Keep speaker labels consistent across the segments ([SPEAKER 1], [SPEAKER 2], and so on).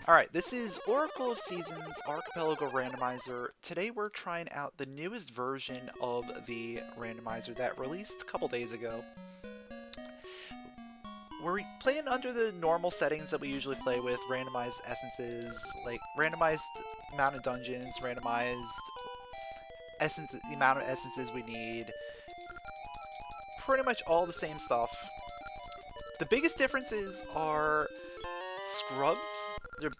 [SPEAKER 1] Alright, this is Oracle of Seasons Archipelago Randomizer. Today we're trying out the newest version of the randomizer that released a couple days ago. We're playing under the normal settings that we usually play with, randomized essences, like randomized amount of dungeons, randomized essence, the amount of essences we need. Pretty much all the same stuff. The biggest differences are scrubs. Their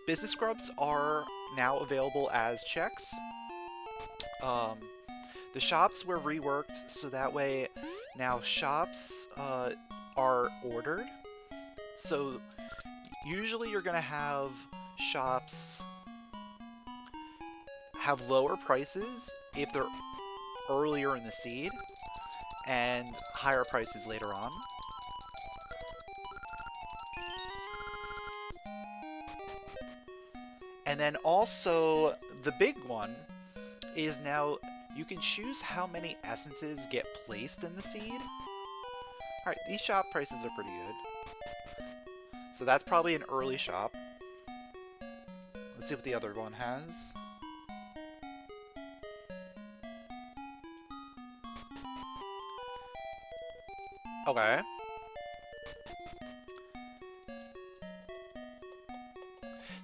[SPEAKER 1] business scrubs are now available as checks. The shops were reworked so that way now shops are ordered. So usually you're gonna have shops have lower prices if they're earlier in the seed and higher prices later on. And then also, the big one is now you can choose how many essences get placed in the seed. Alright, these shop prices are pretty good. So that's probably an early shop. Let's see what the other one has. Okay.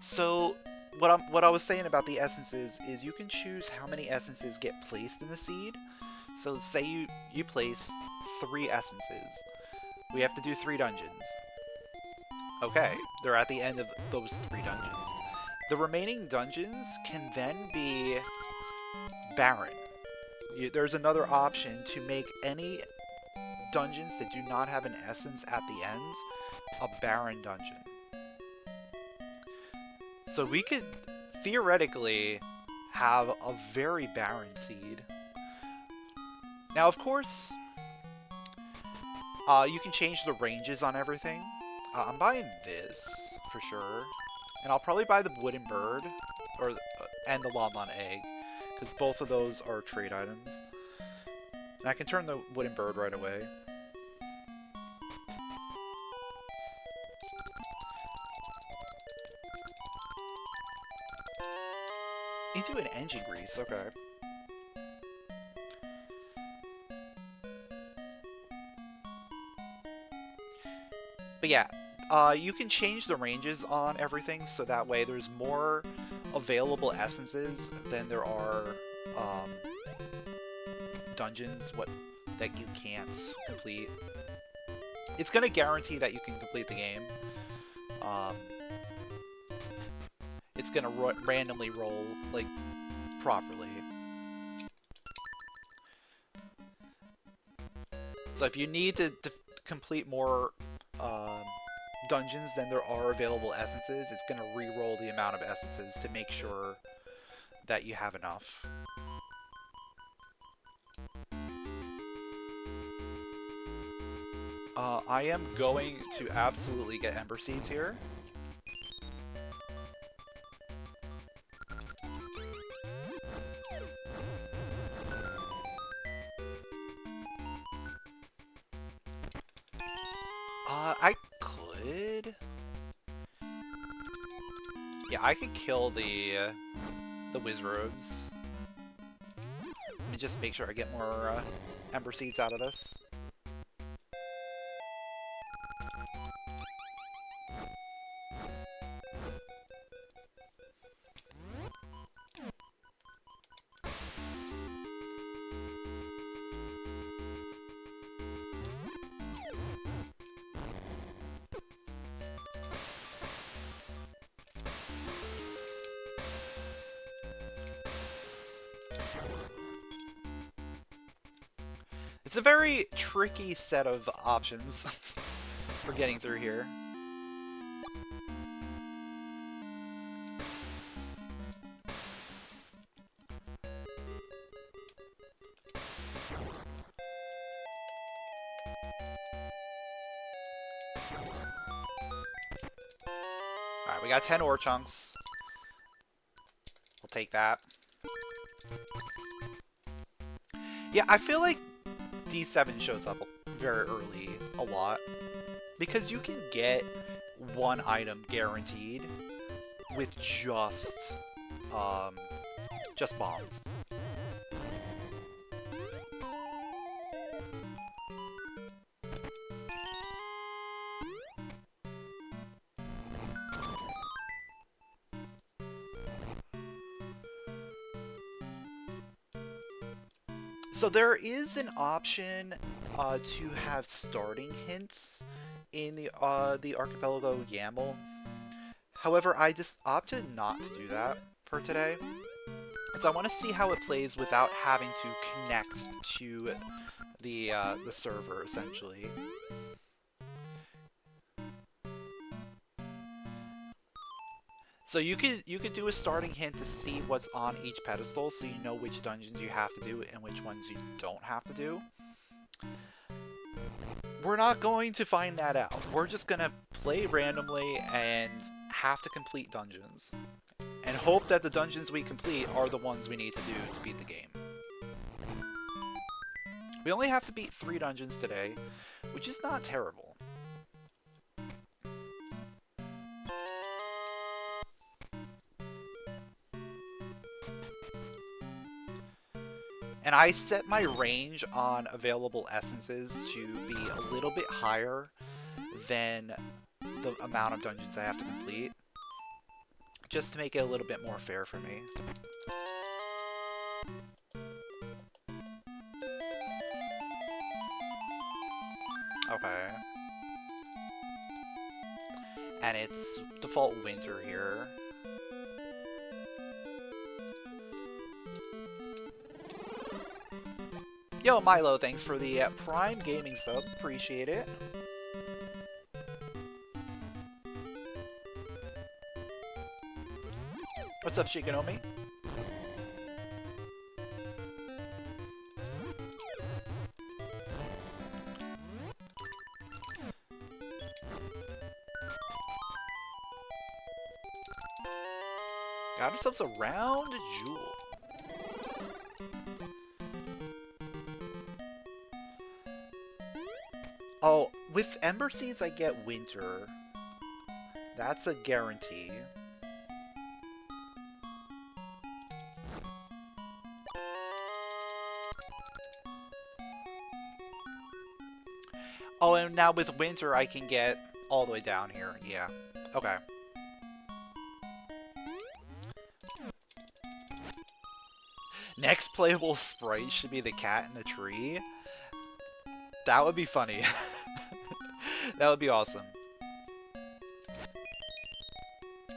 [SPEAKER 1] So what I was saying about the essences is you can choose how many essences get placed in the seed. So say you place 3 essences. We have to do 3 dungeons. Okay, they're at the end of those 3 dungeons. The remaining dungeons can then be barren. There's another option to make any dungeons that do not have an essence at the end a barren dungeon. So we could theoretically have a very barren seed. Now, of course, you can change the ranges on everything. I'm buying this for sure, and I'll probably buy the wooden bird and the llama egg, because both of those are trade items. And I can turn the wooden bird right away. Into an engine grease, okay. But yeah, you can change the ranges on everything so that way there's more available essences than there are dungeons that you can't complete. It's gonna guarantee that you can complete the game. It's gonna randomly roll, like, properly. So if you need to complete more dungeons than there are available essences, it's gonna re-roll the amount of essences to make sure that you have enough. I am going to absolutely get Ember Seeds here. I could... Yeah, I could kill the Wizrogues. Let me just make sure I get more Ember Seeds out of this. It's a very tricky set of options for getting through here. Alright, we got 10 ore chunks. We'll take that. Yeah, I feel like D7 shows up very early a lot, because you can get one item guaranteed with just bombs. So there is an option to have starting hints in the Archipelago YAML. However, I just opted not to do that for today, because I want to see how it plays without having to connect to the server, essentially. So you could do a starting hint to see what's on each pedestal, so you know which dungeons you have to do and which ones you don't have to do. We're not going to find that out. We're just gonna play randomly and have to complete dungeons. And hope that the dungeons we complete are the ones we need to do to beat the game. We only have to beat 3 dungeons today, which is not terrible. And I set my range on available essences to be a little bit higher than the amount of dungeons I have to complete, just to make it a little bit more fair for me. Okay. And it's default winter here. Yo, Milo, thanks for the Prime Gaming sub. Appreciate it. What's up, Shikanomi? Got ourselves a round jewel. Oh, with Ember Seeds I get winter. That's a guarantee. Oh, and now with winter I can get all the way down here. Yeah. Okay. Next playable sprite should be the cat in the tree. That would be funny. That would be awesome.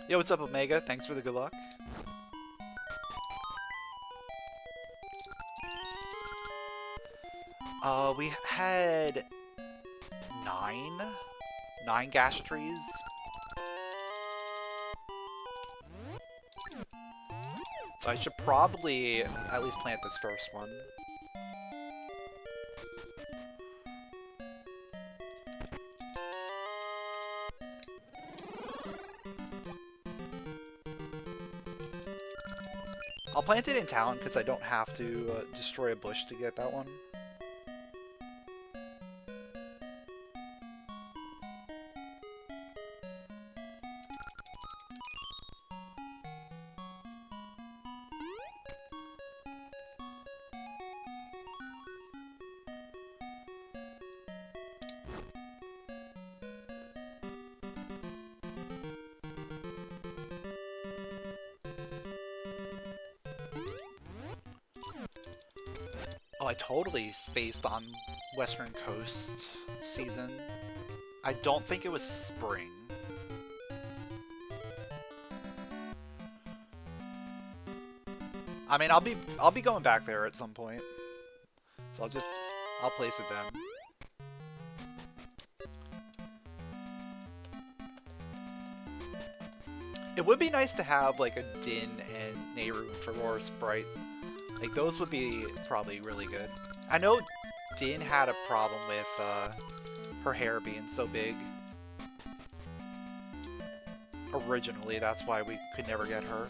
[SPEAKER 1] Yo, what's up, Omega? Thanks for the good luck. We had 9 gasha trees. So I should probably at least plant this first one. I'll plant it in town because I don't have to destroy a bush to get that one. Oh, I totally spaced on Western Coast season. I don't think it was spring. I mean, I'll be going back there at some point. So I'll place it then. It would be nice to have like a Din and Nehru for Laura Sprite. Like, those would be probably really good. I know Din had a problem with her hair being so big. Originally, that's why we could never get her.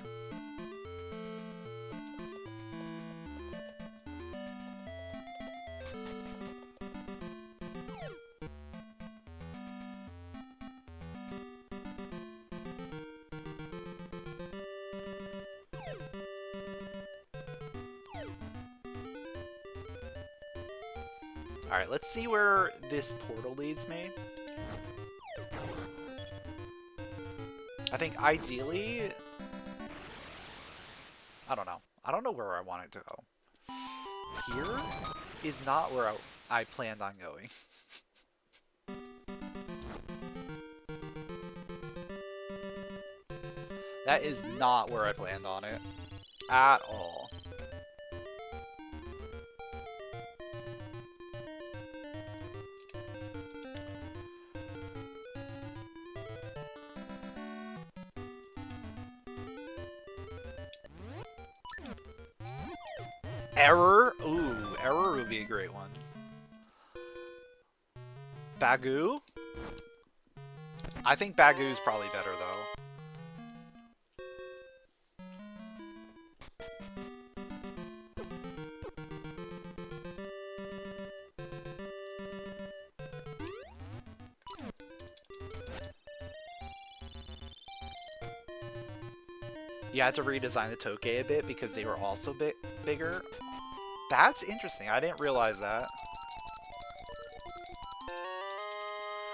[SPEAKER 1] Alright, let's see where this portal leads me. I think ideally... I don't know. I don't know where I want it to go. Here is not where I planned on going. That is not where I planned on it. At all. Error? Ooh, error would be a great one. Bagoo? I think Bagoo's probably better, though. You had to redesign the Tokay a bit because they were also bigger. That's interesting. I didn't realize that.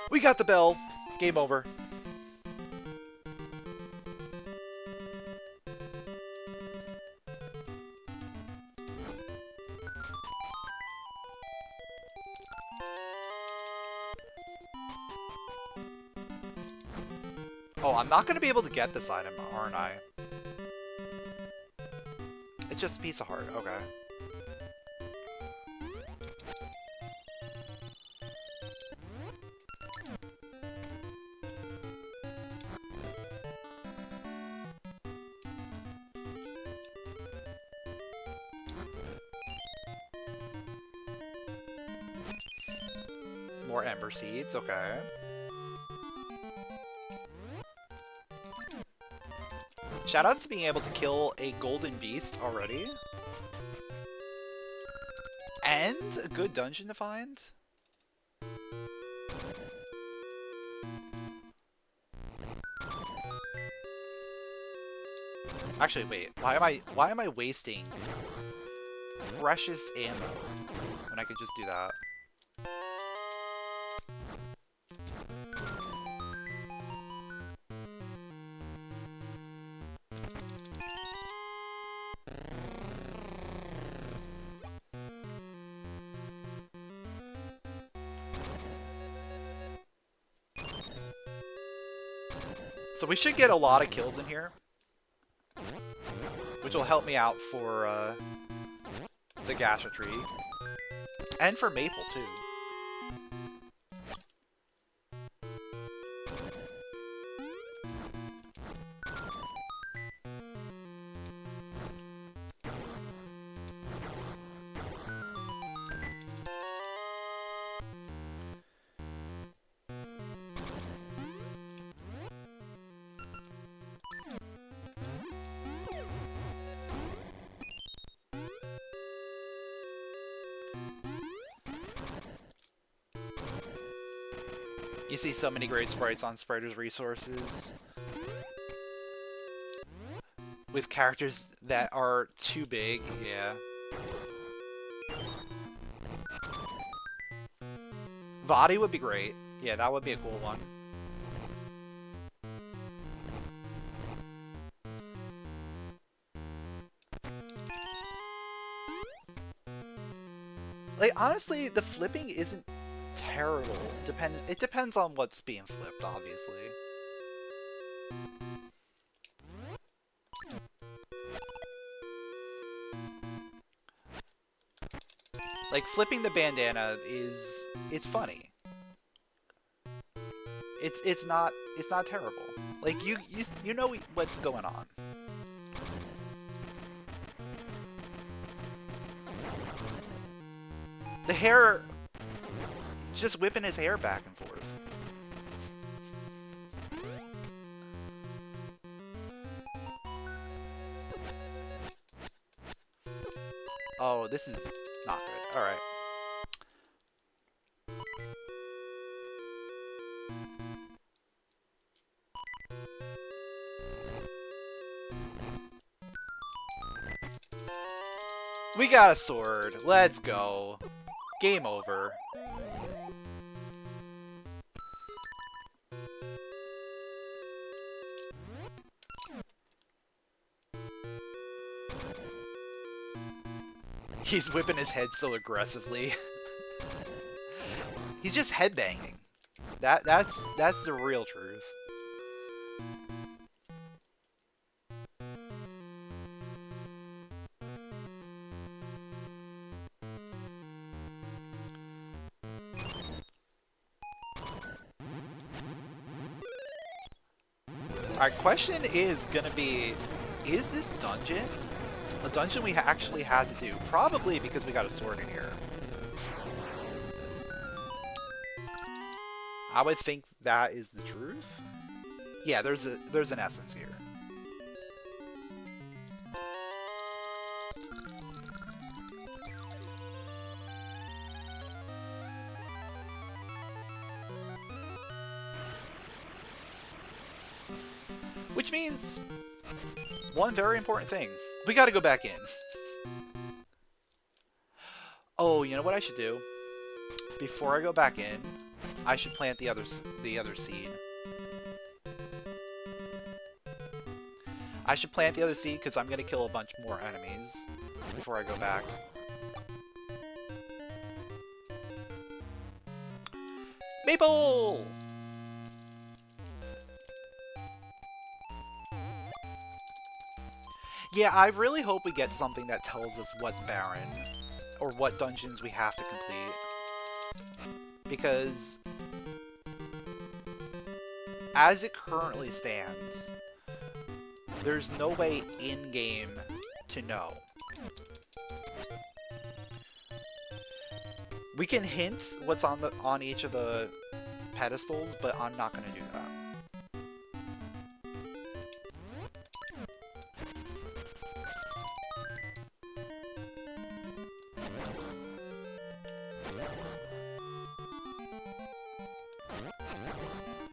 [SPEAKER 1] We got the bell. Game over. Oh, I'm not going to be able to get this item, aren't I? It's just a piece of heart. Okay. More ember seeds, okay. Shoutouts to being able to kill a golden beast already. And a good dungeon to find. Actually, wait. Why am I wasting precious ammo when I could just do that? So we should get a lot of kills in here, which will help me out for the gasha tree, and for maple too. You see so many great sprites on Spriter's Resources. With characters that are too big, yeah. Vadi would be great. Yeah, that would be a cool one. Like, honestly, the flipping isn't terrible. It depends on what's being flipped, obviously. Like, flipping the bandana it's funny. It's not terrible. Like, you know what's going on. The hair, just whipping his hair back and forth. Oh, this is not good. Alright. We got a sword. Let's go. Game over. He's whipping his head so aggressively. He's just headbanging. That's the real truth. Our question is gonna be, is this dungeon a dungeon we actually had to do? Probably, because we got a sword in here. I would think that is the truth. Yeah, there's an essence here. Which means one very important thing. We gotta go back in. Oh, you know what I should do? Before I go back in, I should plant the other seed. I should plant the other seed because I'm gonna kill a bunch more enemies before I go back. Maple! Yeah, I really hope we get something that tells us what's barren, or what dungeons we have to complete. Because, as it currently stands, there's no way in-game to know. We can hint what's on each of the pedestals, but I'm not going to do that.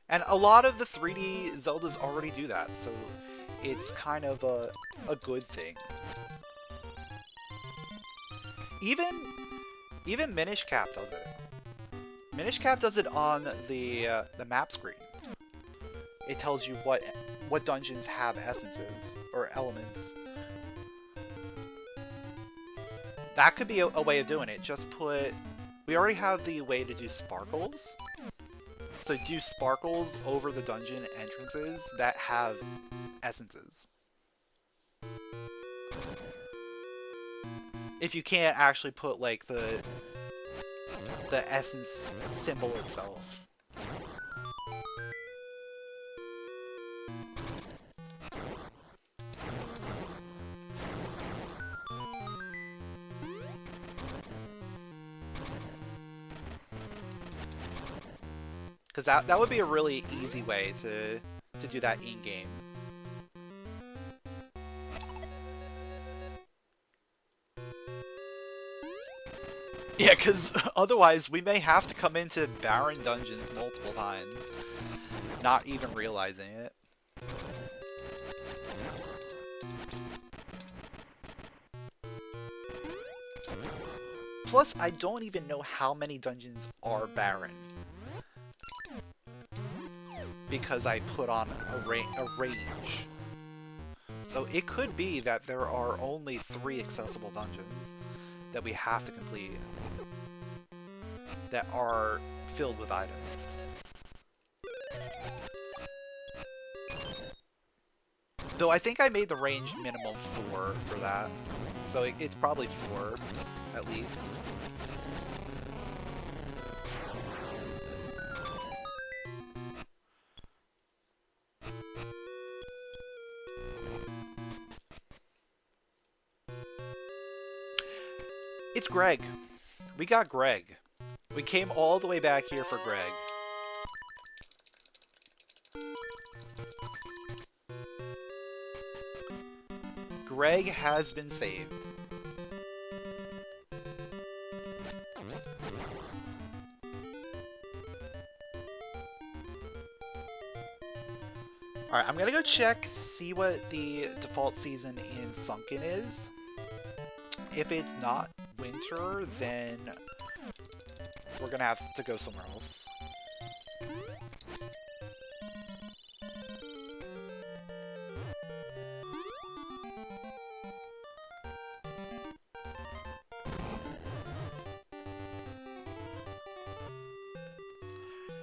[SPEAKER 1] And a lot of the 3D Zeldas already do that, so it's kind of a good thing. Even Minish Cap does it. Minish Cap does it on the map screen. It tells you what dungeons have essences or elements. That could be a way of doing it. Just put... We already have the way to do sparkles. So do sparkles over the dungeon entrances that have essences. If you can't actually put like the essence symbol itself. Because that would be a really easy way to do that in-game. Yeah, because otherwise we may have to come into barren dungeons multiple times, not even realizing it. Plus, I don't even know how many dungeons are barren, because I put on a range. So it could be that there are only 3 accessible dungeons that we have to complete that are filled with items. Though I think I made the range minimum 4 for that, so it's probably 4 at least. It's Greg. We got Greg. We came all the way back here for Greg. Greg has been saved. Alright, I'm gonna go check, see what the default season in Sunken is. If it's not winter, then we're gonna have to go somewhere else.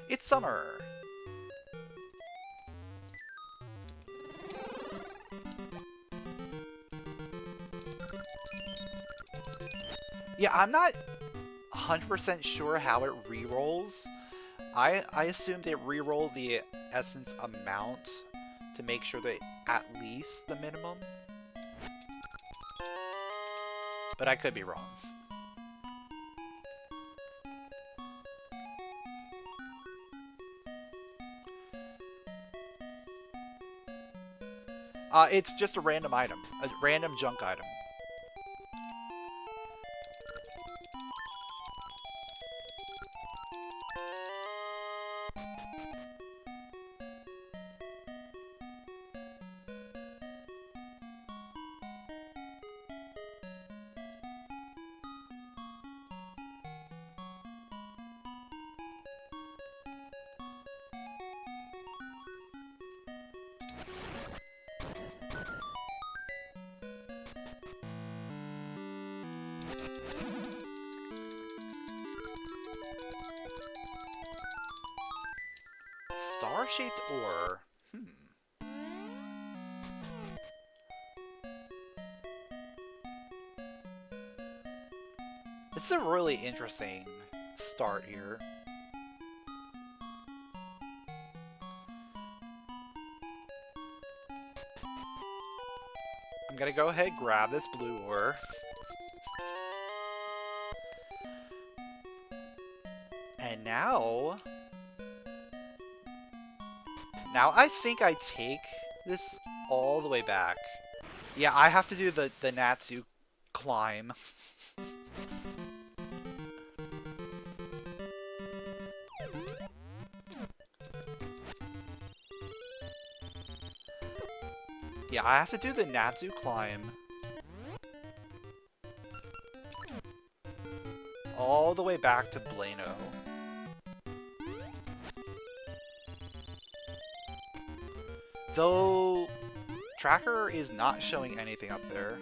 [SPEAKER 1] It's summer! Yeah, I'm not 100% sure how it re-rolls. I assumed it re-rolled the essence amount to make sure that at least the minimum. But I could be wrong. It's just a random item. A random junk item. Star-shaped ore. This is a really interesting start here. I'm gonna go ahead and grab this blue ore. And now I think I take this all the way back. Yeah, I have to do the Natsu climb. Yeah, I have to do the Natsu climb. All the way back to Blano. Though, Tracker is not showing anything up there.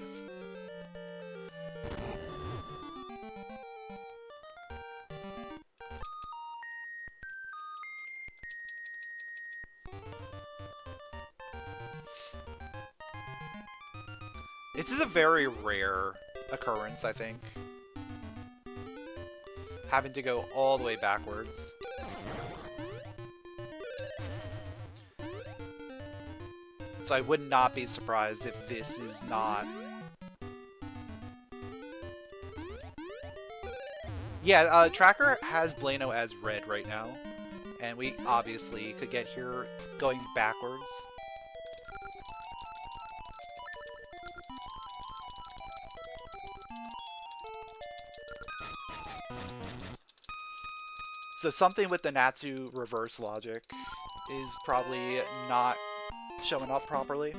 [SPEAKER 1] This is a very rare occurrence, I think. Having to go all the way backwards. So I would not be surprised if this is not... Yeah, Tracker has Blano as red right now. And we obviously could get here going backwards. So something with the Natsu reverse logic is probably not showing up properly.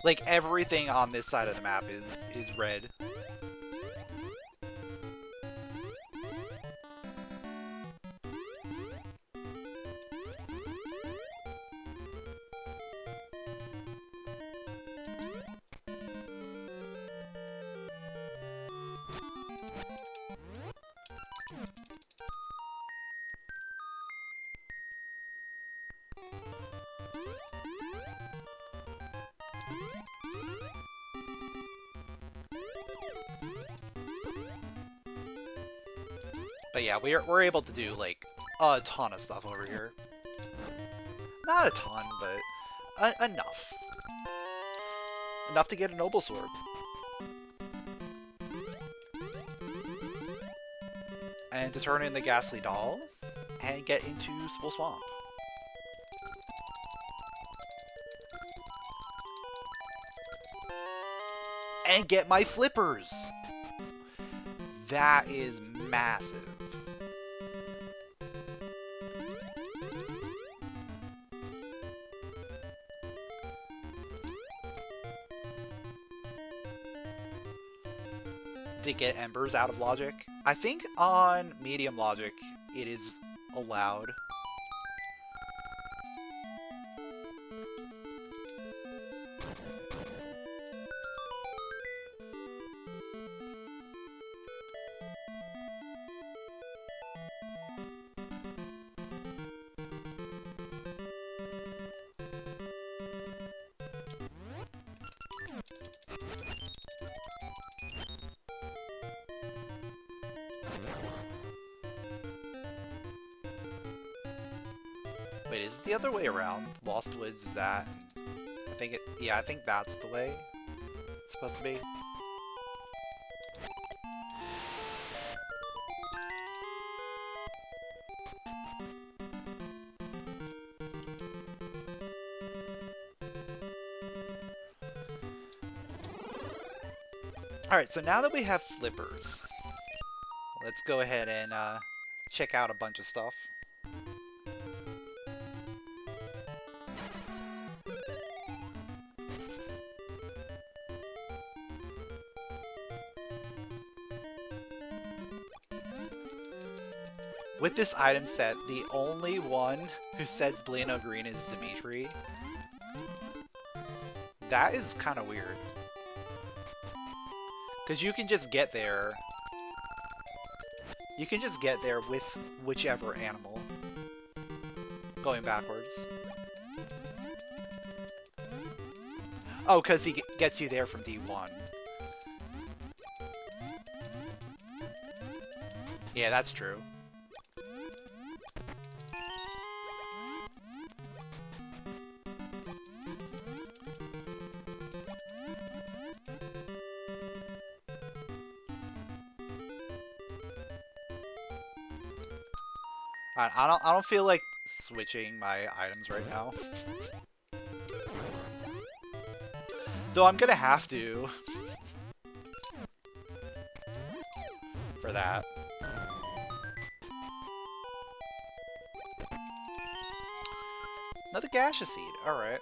[SPEAKER 1] Like, everything on this side of the map is red. But yeah, we're able to do, like, a ton of stuff over here. Not a ton, but enough. Enough to get a Noble Sword. And to turn in the Ghastly Doll, and get into Spool Swamp. And get my flippers! That is massive. to get embers out of logic. I think on medium logic it is allowed. Wait, is it the other way around? Lost Woods is that? I think it. Yeah, I think that's the way it's supposed to be. Alright, so now that we have flippers, let's go ahead and check out a bunch of stuff. With this item set, the only one who says Blino Green is Dimitri. That is kind of weird. Because you can just get there. You can just get there with whichever animal. Going backwards. Oh, because he gets you there from D1. Yeah, that's true. I don't feel like switching my items right now. Though I'm gonna have to. For that. Another gasha seed, alright.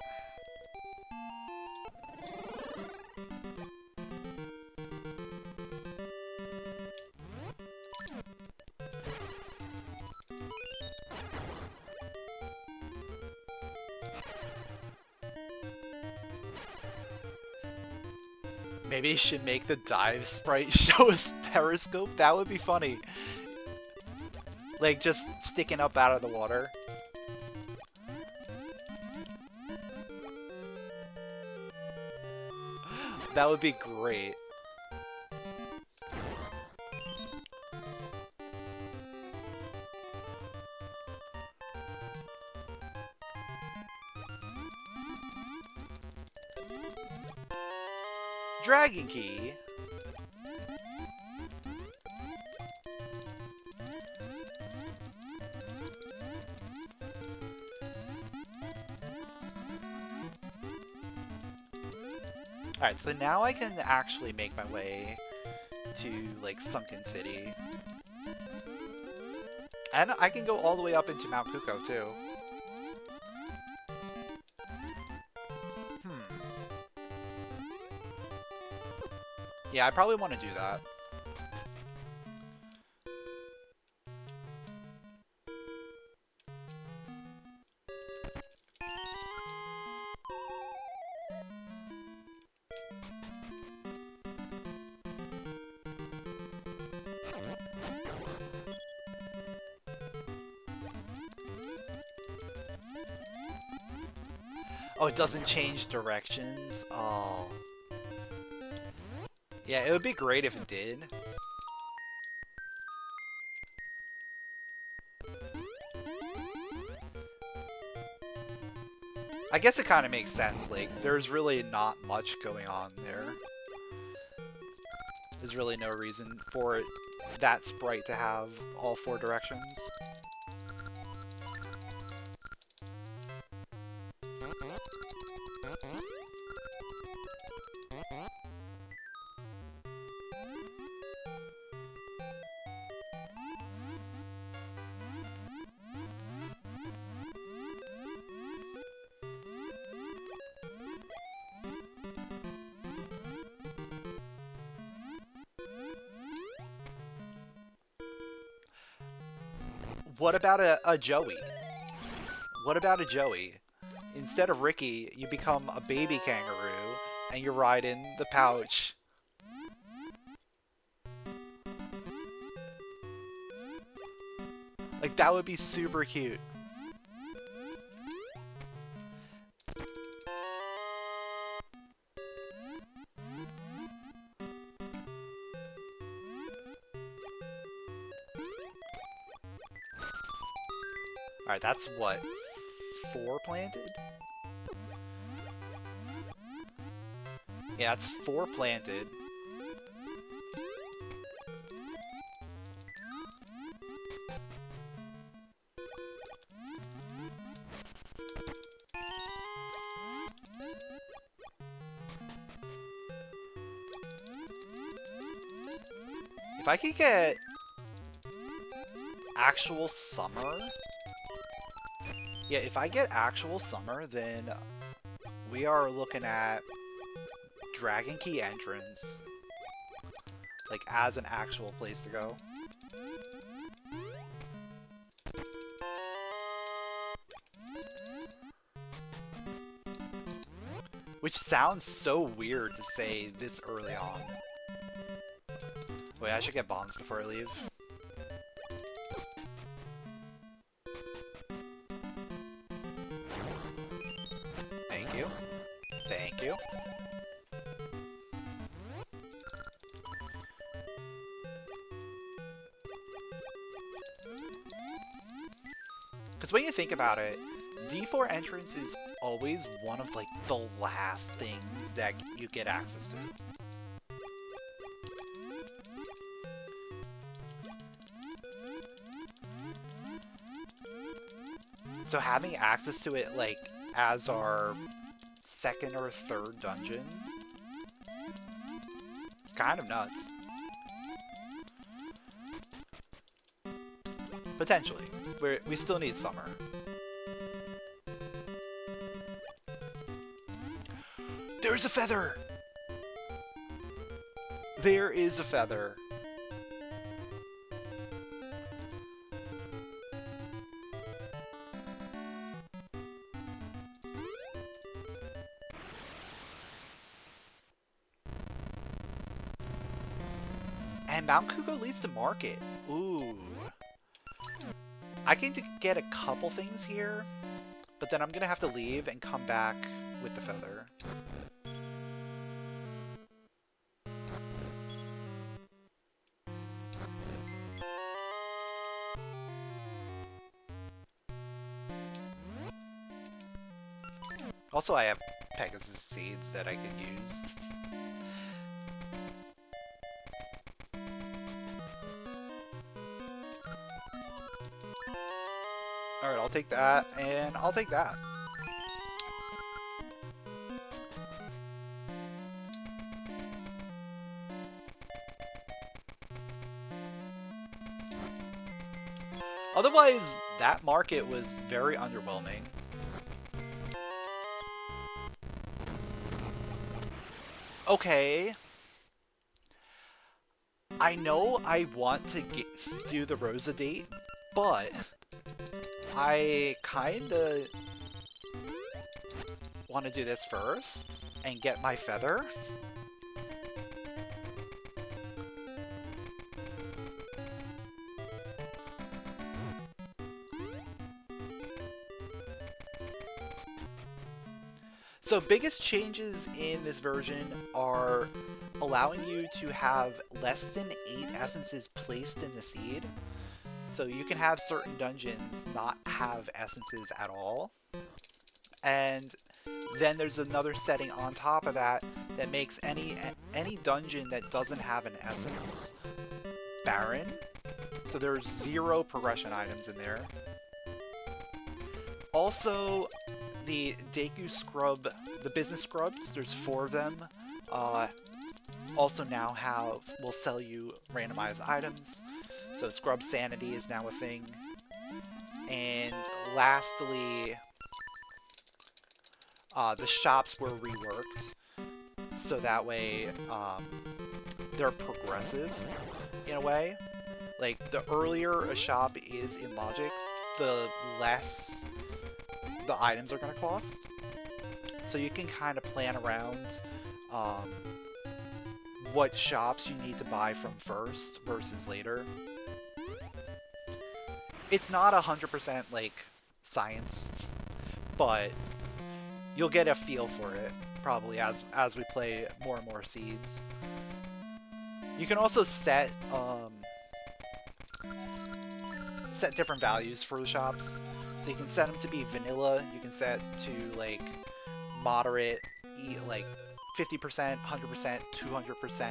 [SPEAKER 1] Maybe you should make the dive sprite show us periscope. That would be funny. Like, just sticking up out of the water. That would be great. Dragon Key. Alright, so now I can actually make my way to, like, Sunken City. And I can go all the way up into Mount Kuko, too. Yeah, I probably want to do that. Oh, it doesn't change directions? Oh. Yeah, it would be great if it did. I guess it kind of makes sense, like, there's really not much going on there. There's really no reason for that sprite to have all 4 directions. What about a Joey? What about a Joey? Instead of Ricky, you become a baby kangaroo, and you ride in the pouch. Like, that would be super cute. Alright, that's what? 4 planted? Yeah, that's 4 planted. If I could get actual summer... Yeah, if I get actual summer, then we are looking at Dragon Key entrance, like, as an actual place to go. Which sounds so weird to say this early on. Wait, I should get bombs before I leave. Thank you. Thank you. Because when you think about it, D4 entrance is always one of, like, the last things that you get access to. So having access to it, like, as our second or third dungeon, it's kind of nuts. Potentially. We still need summer. There's a feather! There is a feather. And Mount Kugo leads to market. Ooh. I can get a couple things here, but then I'm gonna have to leave and come back with the feather. Also, I have Pegasus seeds that I could use. Alright, I'll take that, and I'll take that. Otherwise, that market was very underwhelming. Okay. I know I want to do the Rosa date, but I kinda want to do this first and get my feather. So biggest changes in this version are allowing you to have less than 8 essences placed in the seed. So you can have certain dungeons not have essences at all. And then there's another setting on top of that that makes any dungeon that doesn't have an essence barren. So there's 0 progression items in there. Also, the deku scrub, the business scrubs, there's 4 of them. Also now will sell you randomized items. So scrubsanity is now a thing. And lastly, the shops were reworked. So that way, they're progressive in a way. Like, the earlier a shop is in logic, the less the items are going to cost. So you can kind of plan around what shops you need to buy from first versus later. It's not 100% like science, but you'll get a feel for it probably as we play more and more seeds. You can also set different values for the shops. So you can set them to be vanilla, you can set to like moderate, like 50%, 100%, 200%.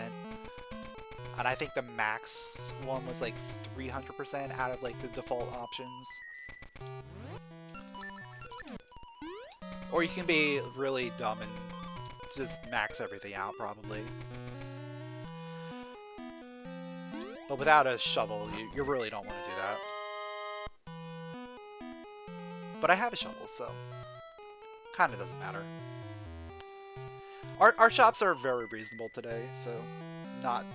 [SPEAKER 1] And I think the max one was like 300% out of like the default options. Or you can be really dumb and just max everything out probably. But without a shovel, you really don't want to do that. But I have a shovel, so kind of doesn't matter. Our shops are very reasonable today, so not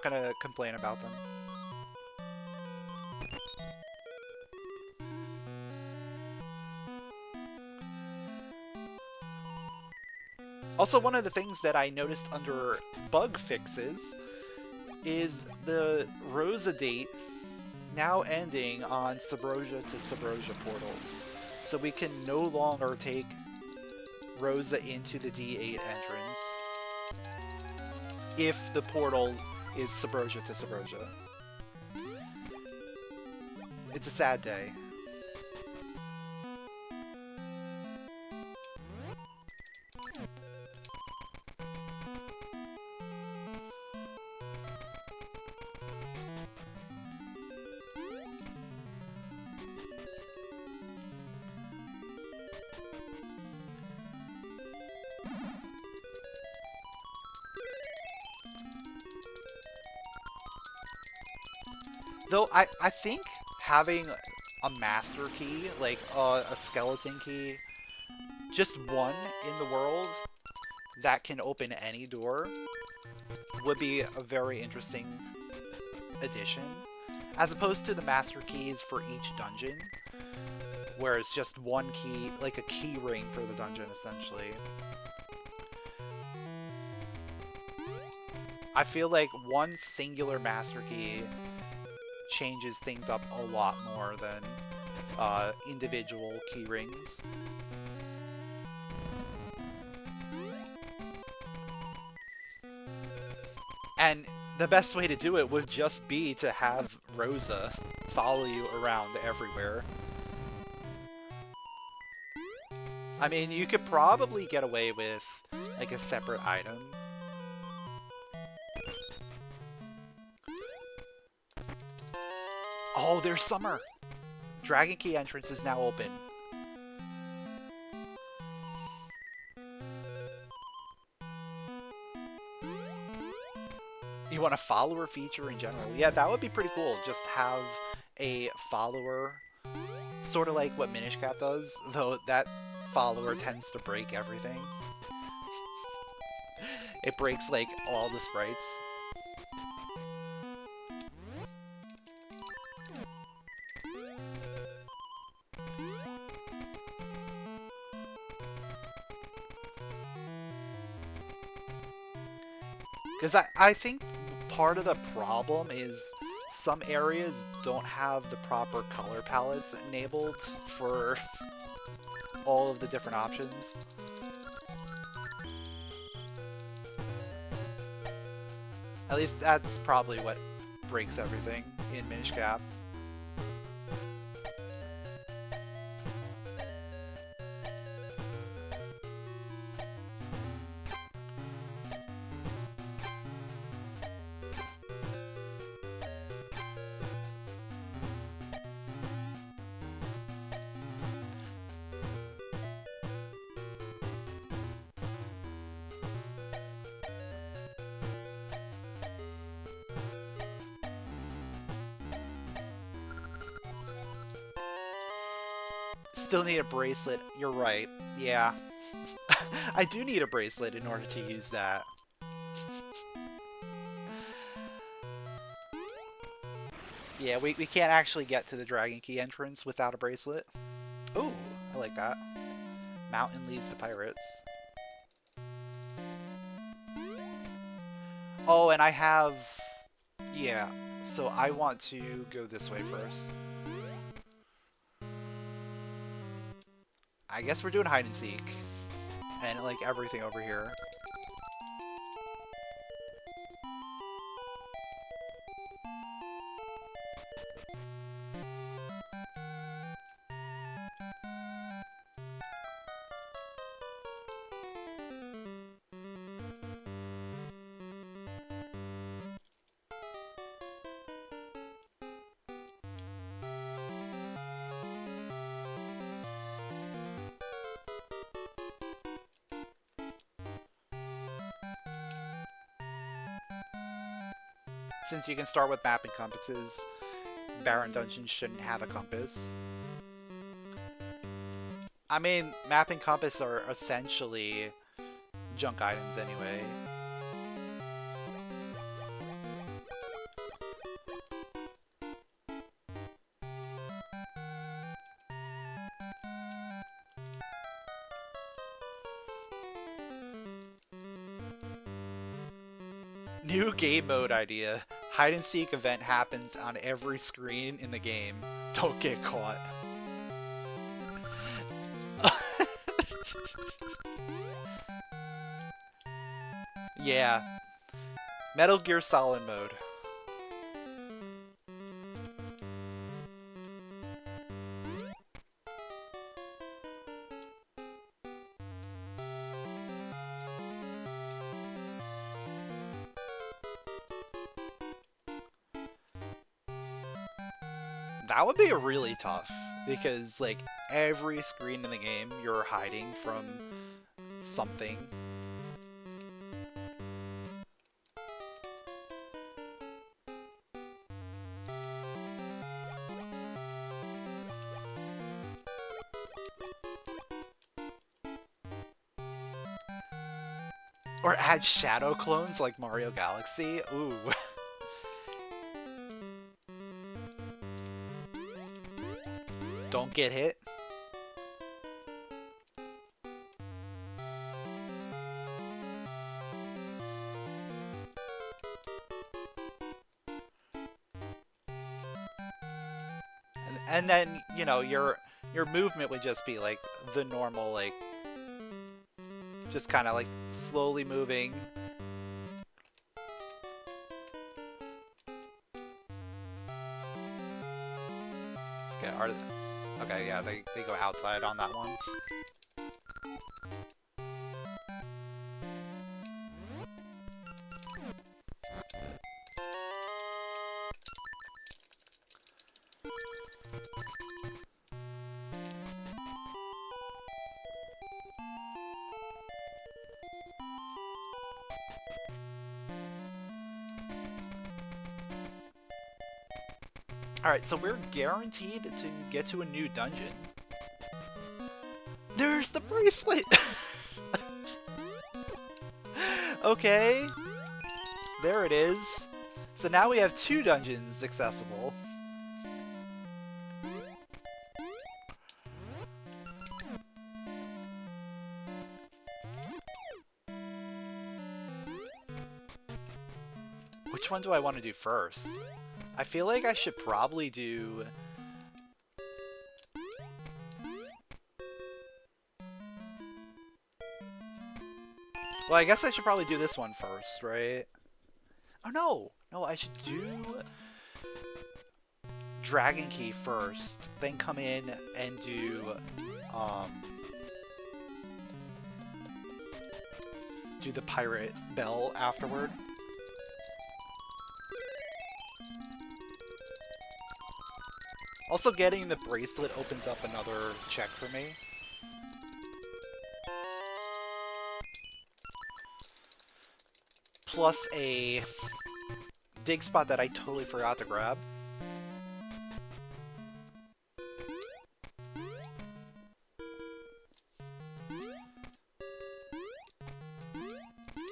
[SPEAKER 1] gonna complain about them. Also, one of the things that I noticed under bug fixes is the Rosa date now ending on Subrosia to Subrosia portals. So we can no longer take Rosa into the D8 entrance if the portal is Subrosia to Subrosia. It's a sad day. Though I think having a master key, like a skeleton key, just one in the world that can open any door, would be a very interesting addition. As opposed to the master keys for each dungeon, where it's just one key, like a key ring for the dungeon essentially. I feel like one singular master key changes things up a lot more than individual key rings. And the best way to do it would just be to have Rosa follow you around everywhere. I mean, you could probably get away with like a separate item. Oh, there's summer! Dragon Key entrance is now open. You want a follower feature in general? Yeah, that would be pretty cool. Just have a follower, sort of like what Minish Cap does, though that follower tends to break everything. It breaks, like, all the sprites. Because I think part of the problem is some areas don't have the proper color palettes enabled for all of the different options. At least that's probably what breaks everything in Minish Cap. Still need a bracelet. You're right. Yeah. I do need a bracelet in order to use that. Yeah, we can't actually get to the Dragon Key entrance without a bracelet. Ooh, I like that. Mountain leads to pirates. Oh, and I have... Yeah, so I want to go this way first. I guess we're doing hide and seek. And, like, everything over here. Since you can start with map and compasses, Barren Dungeons shouldn't have a compass. I mean, map and compass are essentially junk items anyway. New game mode idea. Hide and seek event happens on every screen in the game. Don't get caught. Yeah. Metal Gear Solid mode. That would be really tough, because, like, every screen in the game, you're hiding from something. Or add shadow clones like Mario Galaxy. Ooh. Don't get hit. And then, you know, your movement would just be like the normal, like, just kind of like slowly moving. Okay, okay, yeah, they go outside on that one. Alright, so we're guaranteed to get to a new dungeon. There's the bracelet! Okay. There it is. So now we have 2 dungeons accessible. Which one do I want to do first? I feel like I should probably do... Well, I guess I should probably do this one first, right? Oh no! No, I should do... Dragon Key first, then come in and do the Pirate Bell afterward. Also, getting the bracelet opens up another check for me. Plus a dig spot that I totally forgot to grab.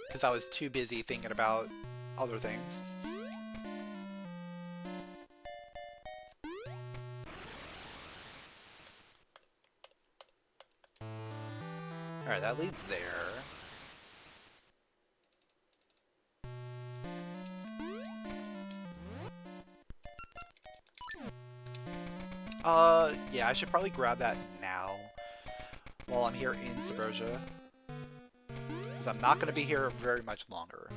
[SPEAKER 1] Because I was too busy thinking about other things. Alright, that leads there. Yeah, I should probably grab that now while I'm here in Subrosia, because I'm not going to be here very much longer.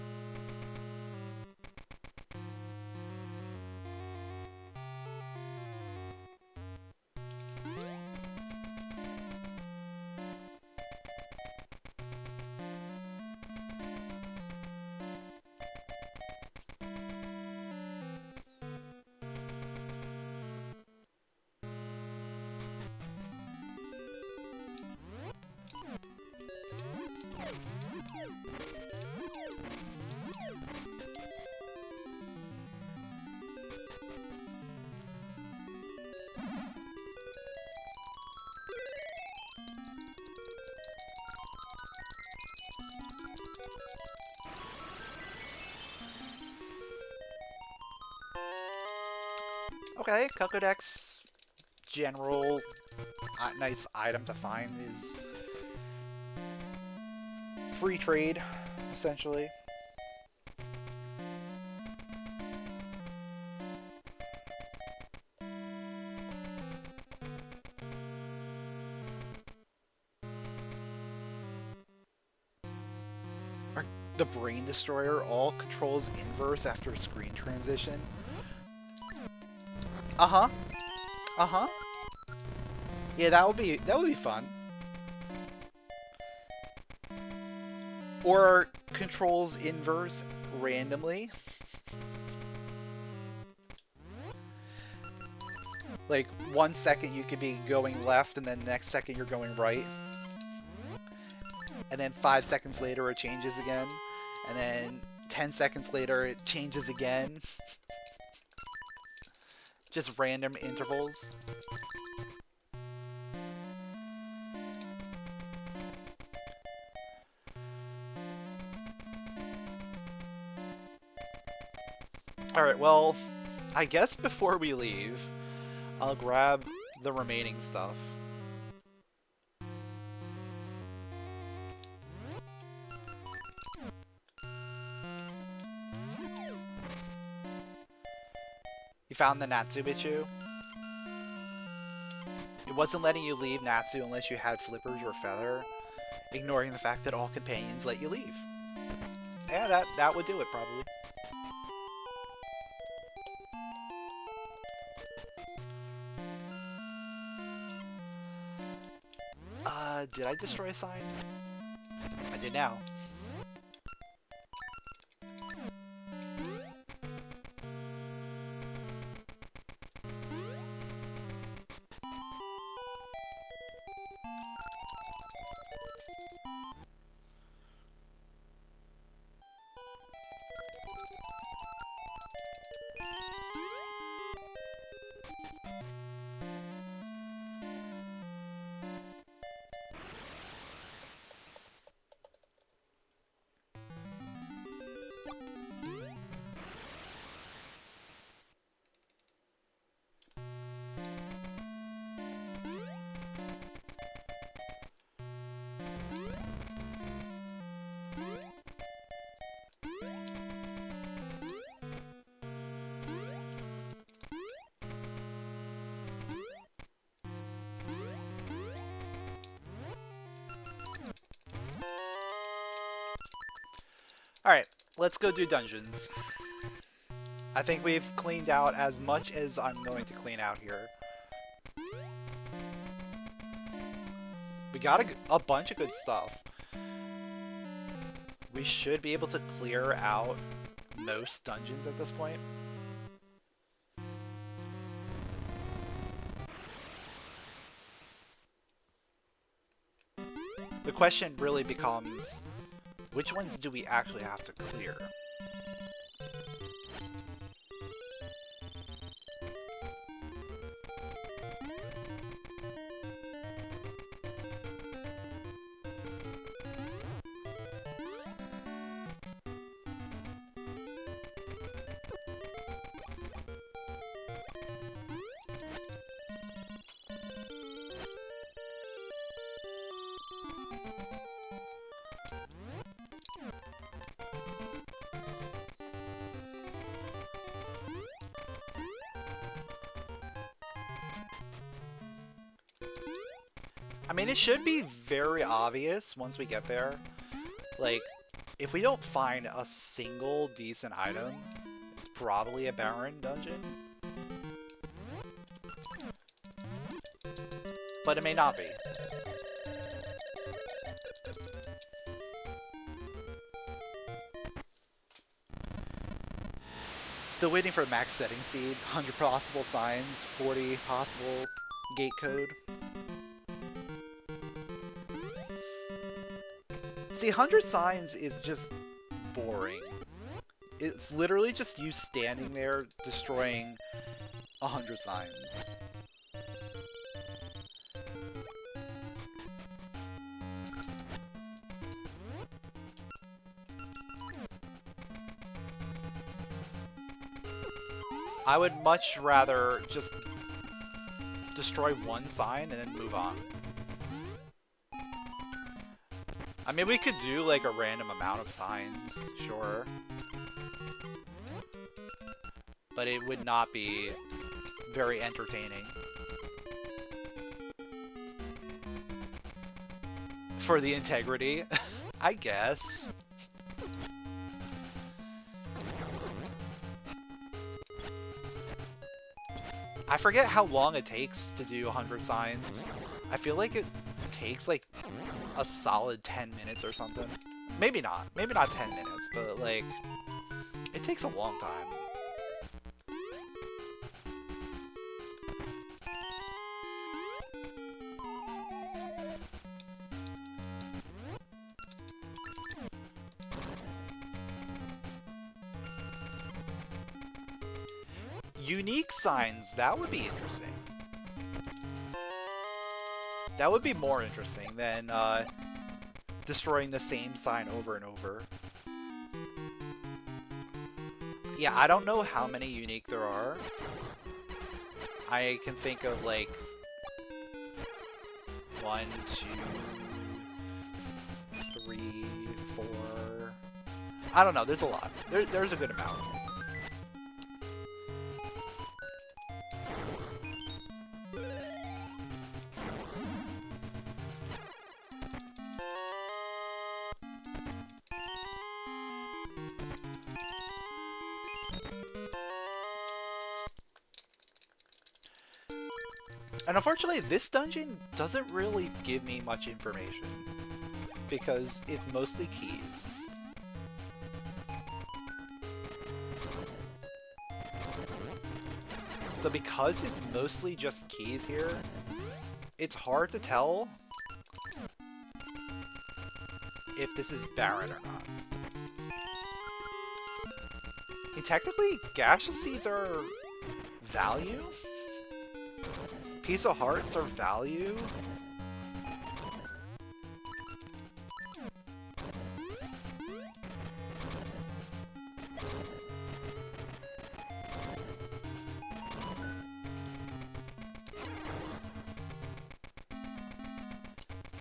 [SPEAKER 1] Okay, Kukodex general nice item to find is free trade, essentially. The Brain Destroyer all controls inverse after screen transition. Uh-huh. Uh-huh. Yeah, that would be fun. Or controls inverse randomly. Like 1 second you could be going left and then the next second you're going right. And then 5 seconds later it changes again. And then 10 seconds later it changes again. Just random intervals. Alright, well, I guess before we leave, I'll grab the remaining stuff. You found the Natsubichu? It wasn't letting you leave Natsu unless you had flippers or feather, ignoring the fact that all companions let you leave. Yeah, that would do it, probably. Did I destroy a sign? I did now. Alright, let's go do dungeons. I think we've cleaned out as much as I'm going to clean out here. We got a bunch of good stuff. We should be able to clear out most dungeons at this point. The question really becomes, which ones do we actually have to clear? I mean, it should be very obvious once we get there. Like, if we don't find a single decent item, it's probably a barren dungeon. But it may not be. Still waiting for max setting seed, 100 possible signs, 40 possible gate code. See, 100 signs is just boring. It's literally just you standing there destroying 100 signs. I would much rather just destroy one sign and then move on. I mean, we could do like a random amount of signs, sure. But it would not be very entertaining. For the integrity, I guess. I forget how long it takes to do 100 signs. I feel like it takes like a solid 10 minutes or something. Maybe not 10 minutes, but like, it takes a long time. Unique signs, that would be interesting. That would be more interesting than destroying the same sign over and over. Yeah, I don't know how many unique there are. I can think of like 1, 2, 3, 4. I don't know, there's a lot. There's a good amount. And unfortunately, this dungeon doesn't really give me much information, because it's mostly keys. So because it's mostly just keys here, it's hard to tell if this is barren or not. I mean, technically, gasha seeds are value? Piece of hearts are value?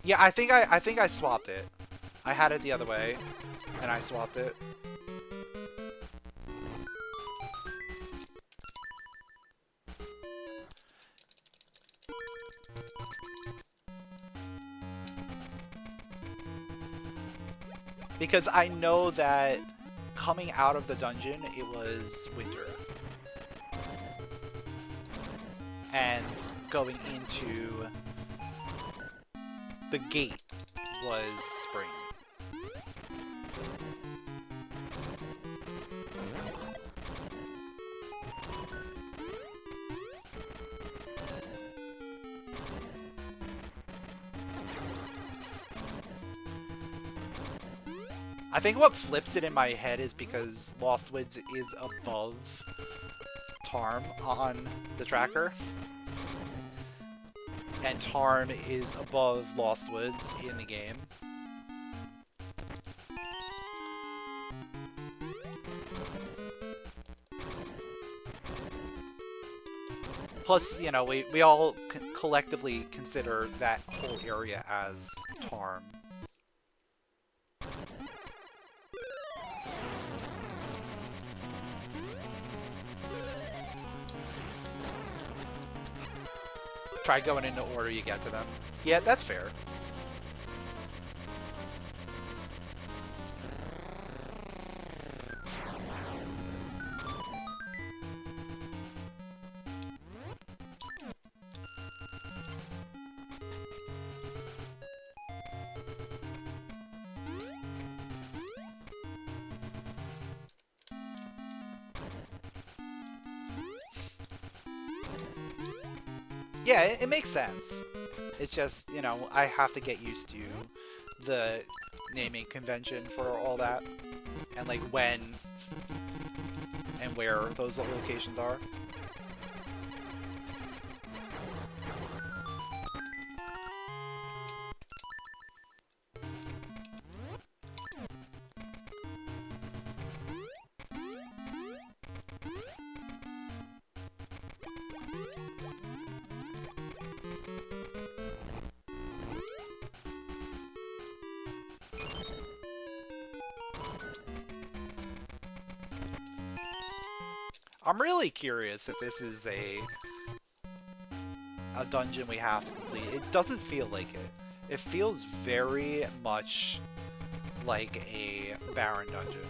[SPEAKER 1] Yeah, I think I swapped it. I had it the other way, and I swapped it. Because I know that coming out of the dungeon, it was winter. And going into the gate was spring. I think what flips it in my head is because Lost Woods is above Tarm on the tracker. And Tarm is above Lost Woods in the game. Plus, you know, we all collectively consider that whole area as Tarm. Try going in the order you get to them. Yeah, that's fair. Yeah, it makes sense. It's just, you know, I have to get used to the naming convention for all that. And, like, when and where those locations are. I'm really curious if this is a dungeon we have to complete. It doesn't feel like it. It feels very much like a barren dungeon.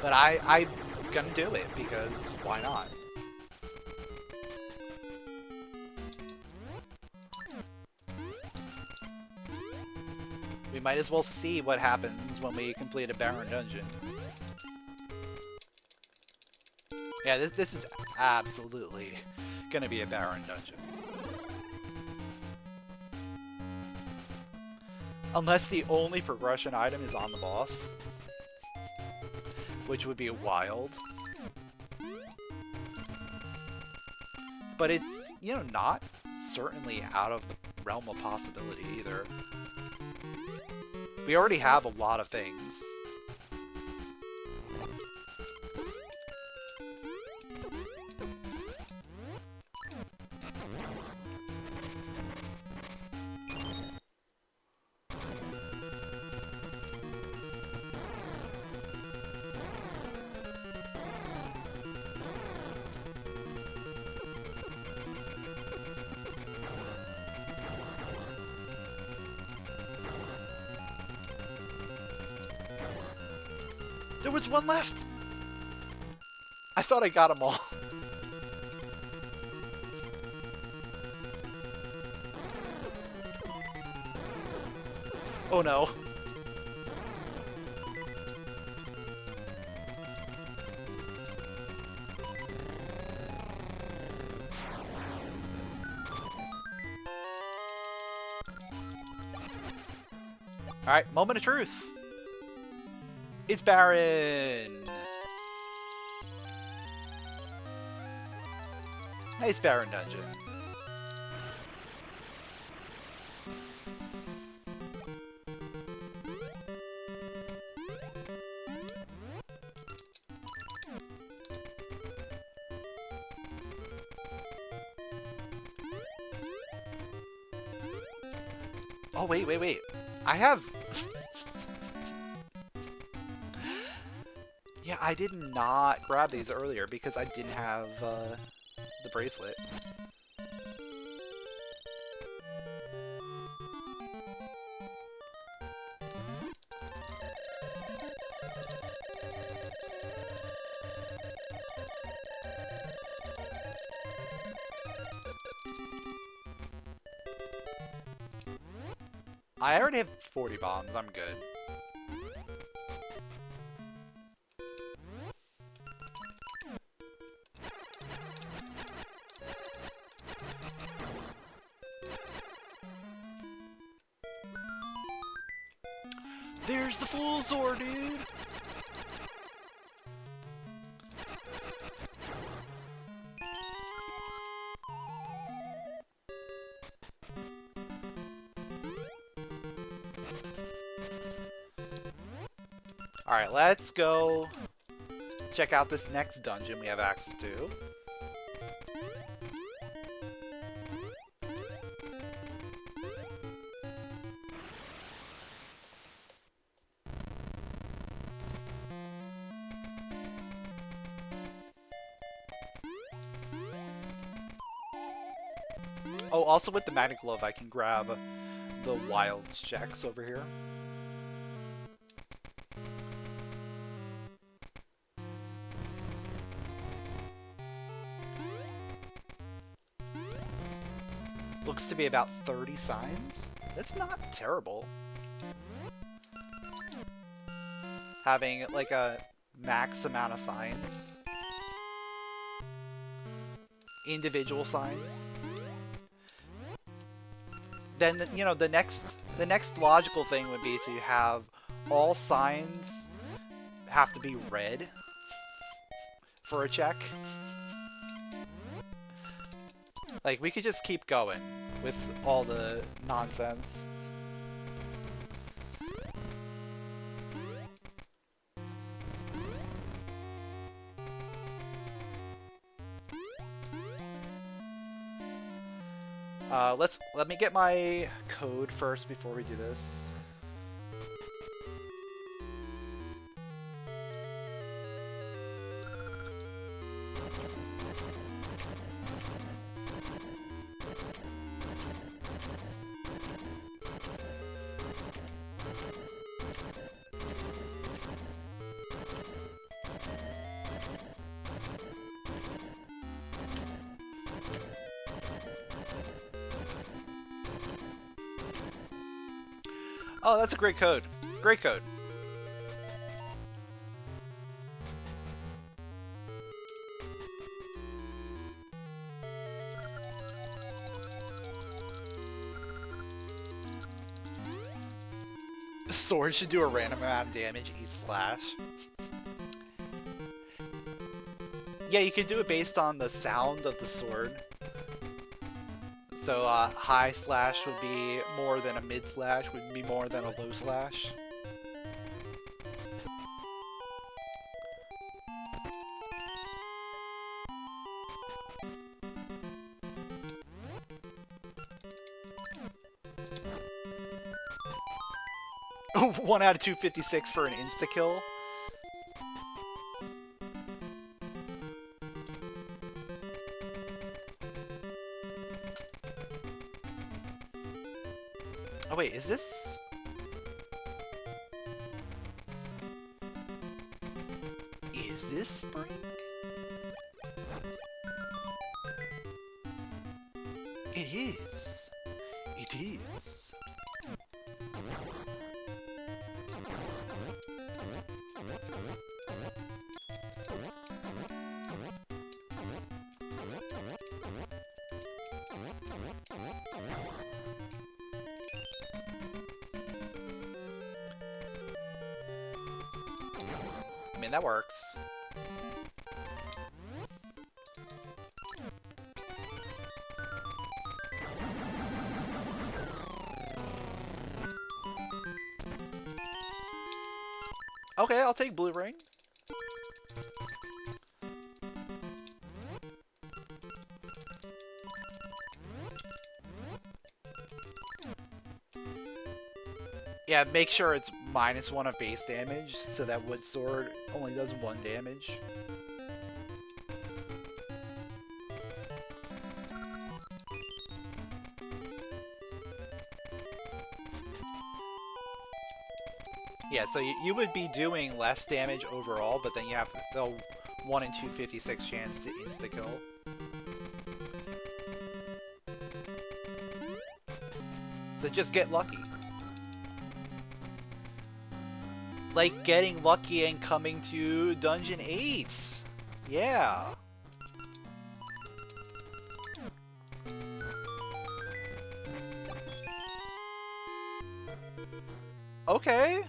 [SPEAKER 1] But I'm gonna do it because why not? We might as well see what happens when we complete a barren dungeon. Yeah, this is absolutely gonna be a barren dungeon. Unless the only progression item is on the boss. Which would be wild. But it's, you know, not certainly out of the realm of possibility either. We already have a lot of things. There was one left! I thought I got them all. Oh no. Alright, moment of truth. It's barren! Nice barren dungeon. Oh, wait. I have... Yeah, I did not grab these earlier because I didn't have the bracelet. I already have 40 bombs, I'm good. There's the Fool's Ore, dude! Alright, let's go check out this next dungeon we have access to. Oh, also with the Magnet Glove, I can grab the Wilds checks over here. Looks to be about 30 signs. That's not terrible. Having like a max amount of signs. Individual signs. Then, you know, the next logical thing would be to have all signs have to be red for a check. Like, we could just keep going with all the nonsense. Let me get my code first before we do this. Oh, that's a great code. Great code. The sword should do a random amount of damage each slash. Yeah, you could do it based on the sound of the sword. So, high slash would be more than a mid slash, would be more than a low slash. Oh, 1 out of 256 for an insta-kill. Oh wait, is this... Is this spring? It is. It is. I mean, that works. Okay, I'll take blue ring. Yeah, make sure it's -1 of base damage, so that wood sword only does 1 damage. Yeah, so you would be doing less damage overall, but then you have the 1 in 256 chance to insta-kill. So just get lucky. Like getting lucky and coming to Dungeon 8. Yeah. Okay.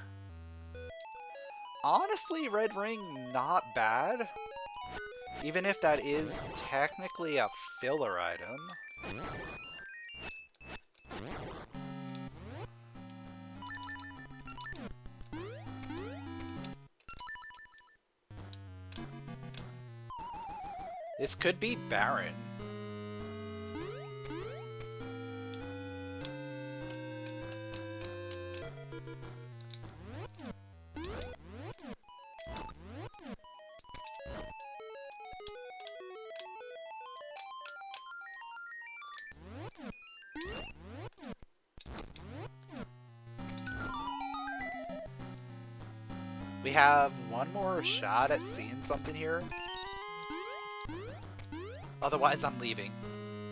[SPEAKER 1] Honestly, red ring, not bad. Even if that is technically a filler item. This could be barren. We have one more shot at seeing something here. Otherwise, I'm leaving.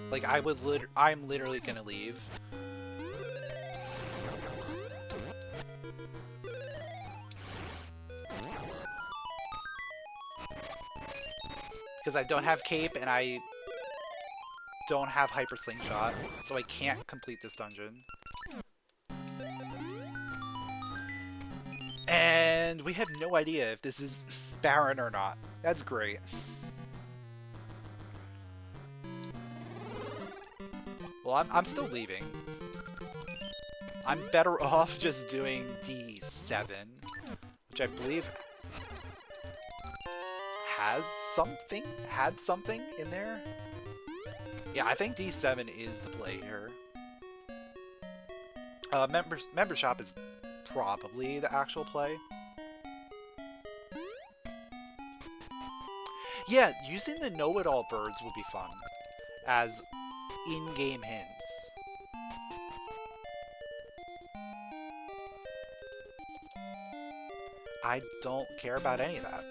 [SPEAKER 1] Like, I'm literally gonna leave. Because I don't have cape and I don't have hyper slingshot, so I can't complete this dungeon. And we have no idea if this is barren or not. That's great. Well, I'm still leaving. I'm better off just doing D7, which I believe had something in there. Yeah, I think D7 is the play here. Member shop is probably the actual play. Yeah, using the know-it-all birds would be fun as in-game hints. I don't care about any of that.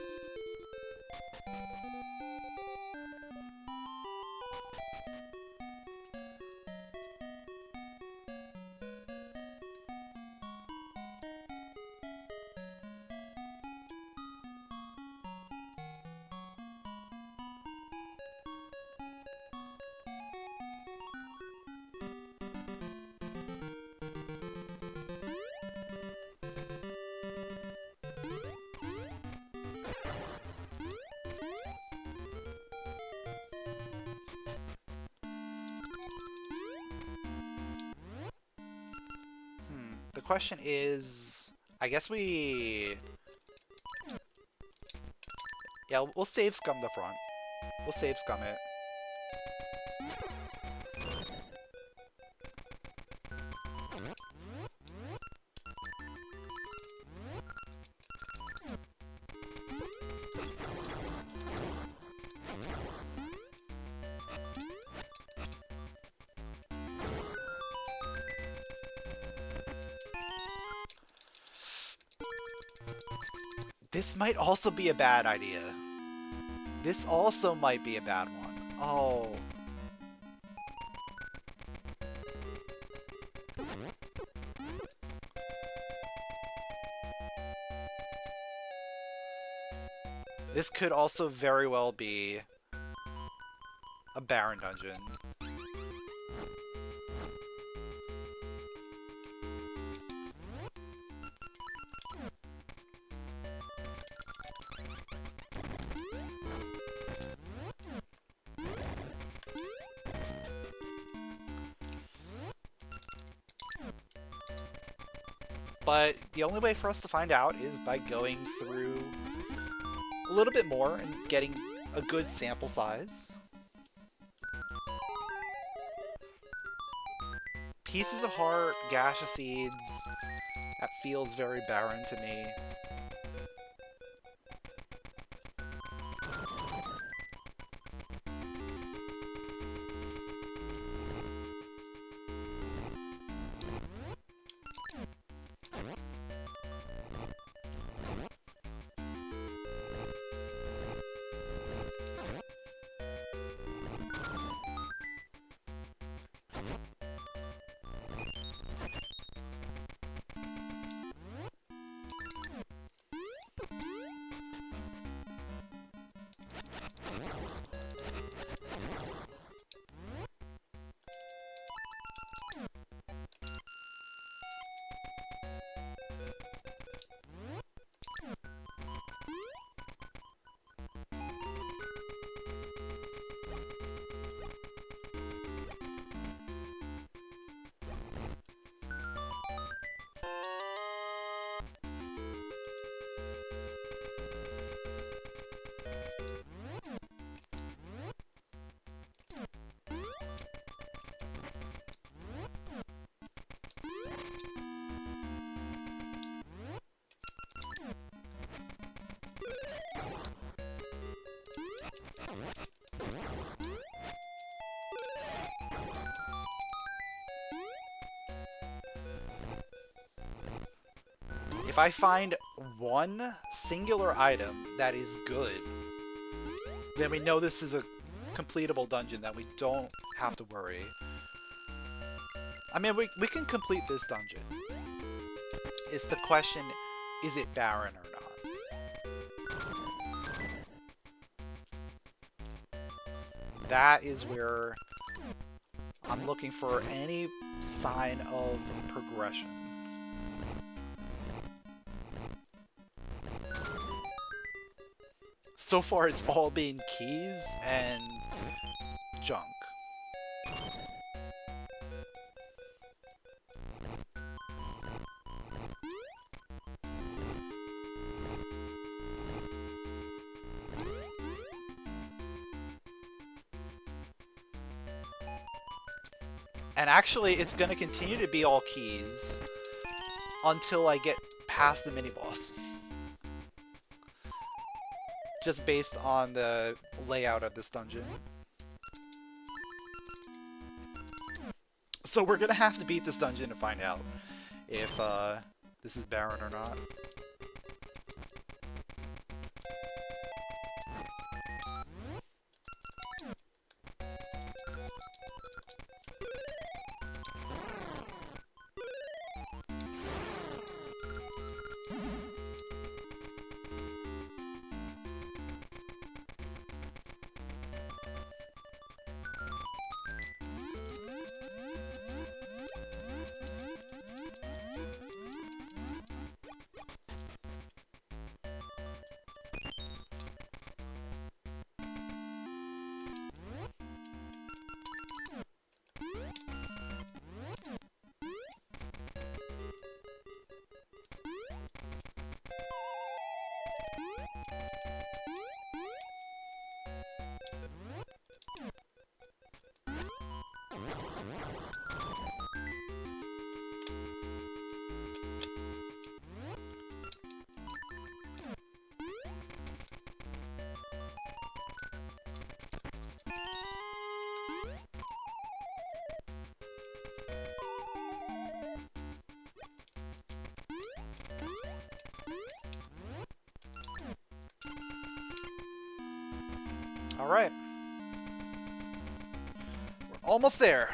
[SPEAKER 1] The question is, I guess yeah, we'll save scum the front. We'll save scum it. This might also be a bad idea. This also might be a bad one. Oh. This could also very well be a barren dungeon. But the only way for us to find out is by going through a little bit more and getting a good sample size. Pieces of heart, gasha seeds, that feels very barren to me. If I find one singular item that is good, then we know this is a completable dungeon that we don't have to worry. I mean, we can complete this dungeon. It's the question, is it barren or not? That is where I'm looking for any sign of progression. So far, it's all been keys and junk. And actually, it's going to continue to be all keys until I get past the mini-boss. Just based on the layout of this dungeon. So we're going to have to beat this dungeon to find out if this is barren or not. Alright. We're almost there.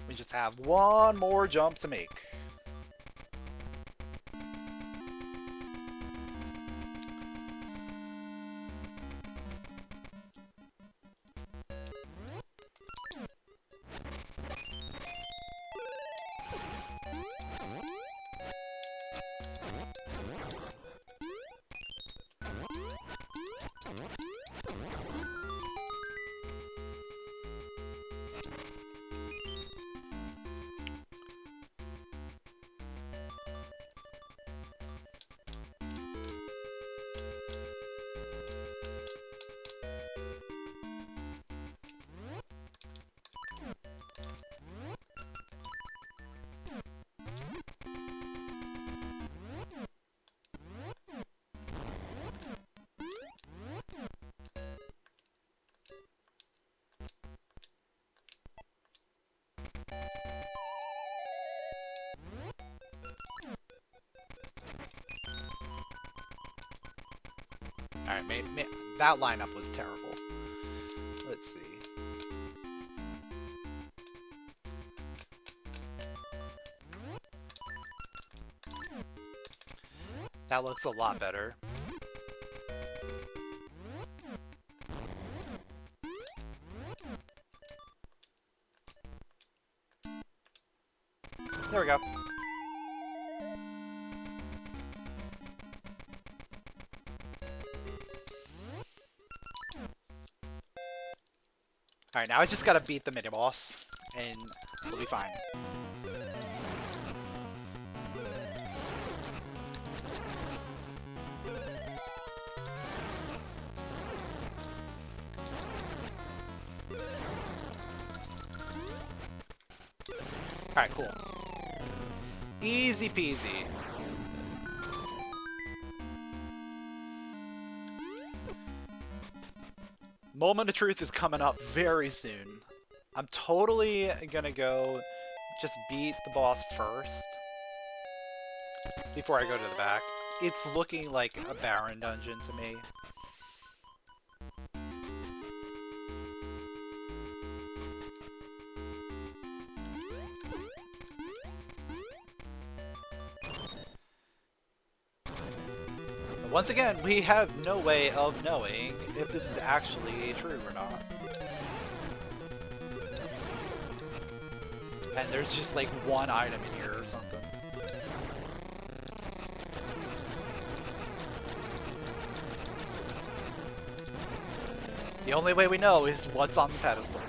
[SPEAKER 1] We just have one more jump to make. Alright, that lineup was terrible. Let's see. That looks a lot better. There we go. Alright, now I just gotta beat the mini-boss, and we'll be fine. Alright, cool. Easy peasy. Moment of truth is coming up very soon. I'm totally gonna go just beat the boss first before I go to the back. It's looking like a barren dungeon to me. Once again, we have no way of knowing if this is actually true or not. And there's just like one item in here or something. The only way we know is what's on the pedestal.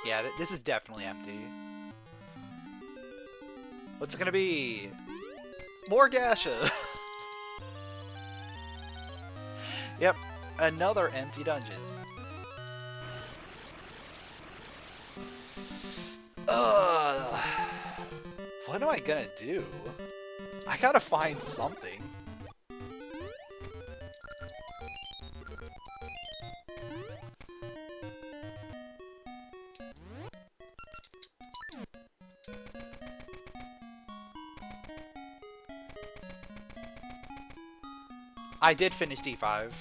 [SPEAKER 1] Yeah, this is definitely empty. What's it gonna be? More gasha! Yep, another empty dungeon. Ugh. What am I gonna do? I gotta find something. I did finish D5.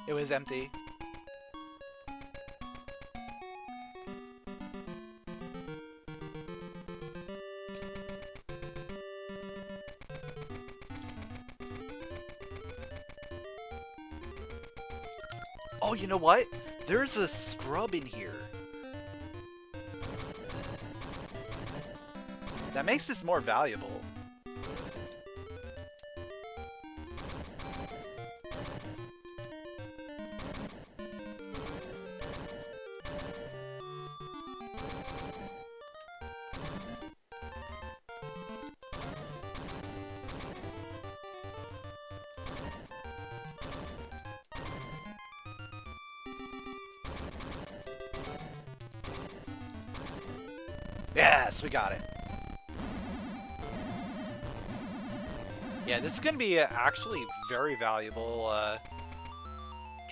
[SPEAKER 1] It was empty. Oh, you know what? There's a scrub in here. That makes this more valuable. Yes, we got it. Yeah, this is going to be actually very valuable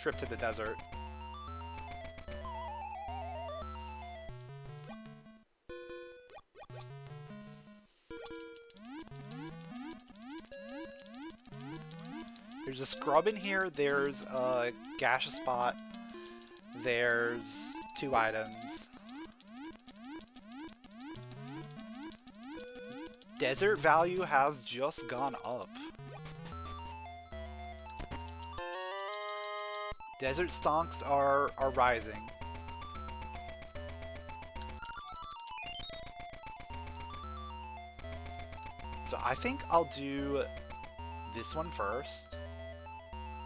[SPEAKER 1] trip to the desert. There's a scrub in here, there's a gasha spot, there's 2 items. Desert value has just gone up. Desert stonks are rising. So I think I'll do this one first,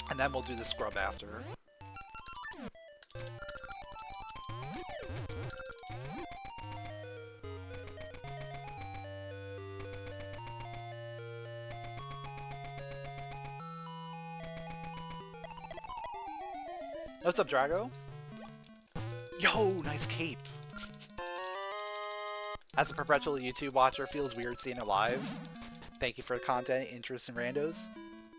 [SPEAKER 1] and then we'll do the scrub after. What's up, Drago? Yo, nice cape! As a perpetual YouTube watcher, feels weird seeing it live. Thank you for the content, interest, and randos.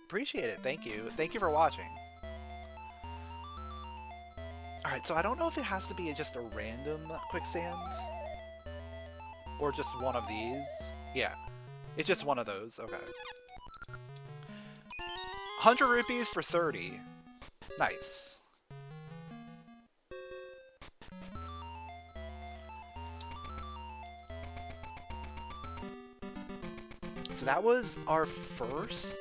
[SPEAKER 1] Appreciate it, thank you. Thank you for watching. Alright, so I don't know if it has to be just a random quicksand. Or just one of these. Yeah, it's just one of those, okay. 100 rupees for 30. Nice. So that was our first.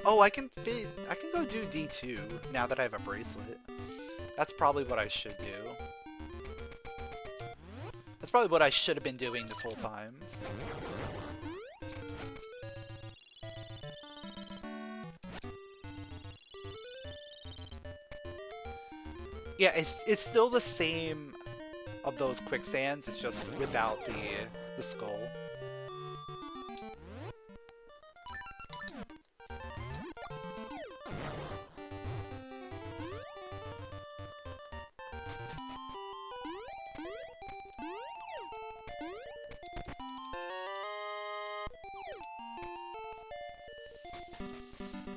[SPEAKER 1] Oh, I can go do D2 now that I have a bracelet. That's probably what I should do. That's probably what I should have been doing this whole time. Yeah, it's still the same of those quicksands, it's just without the skull.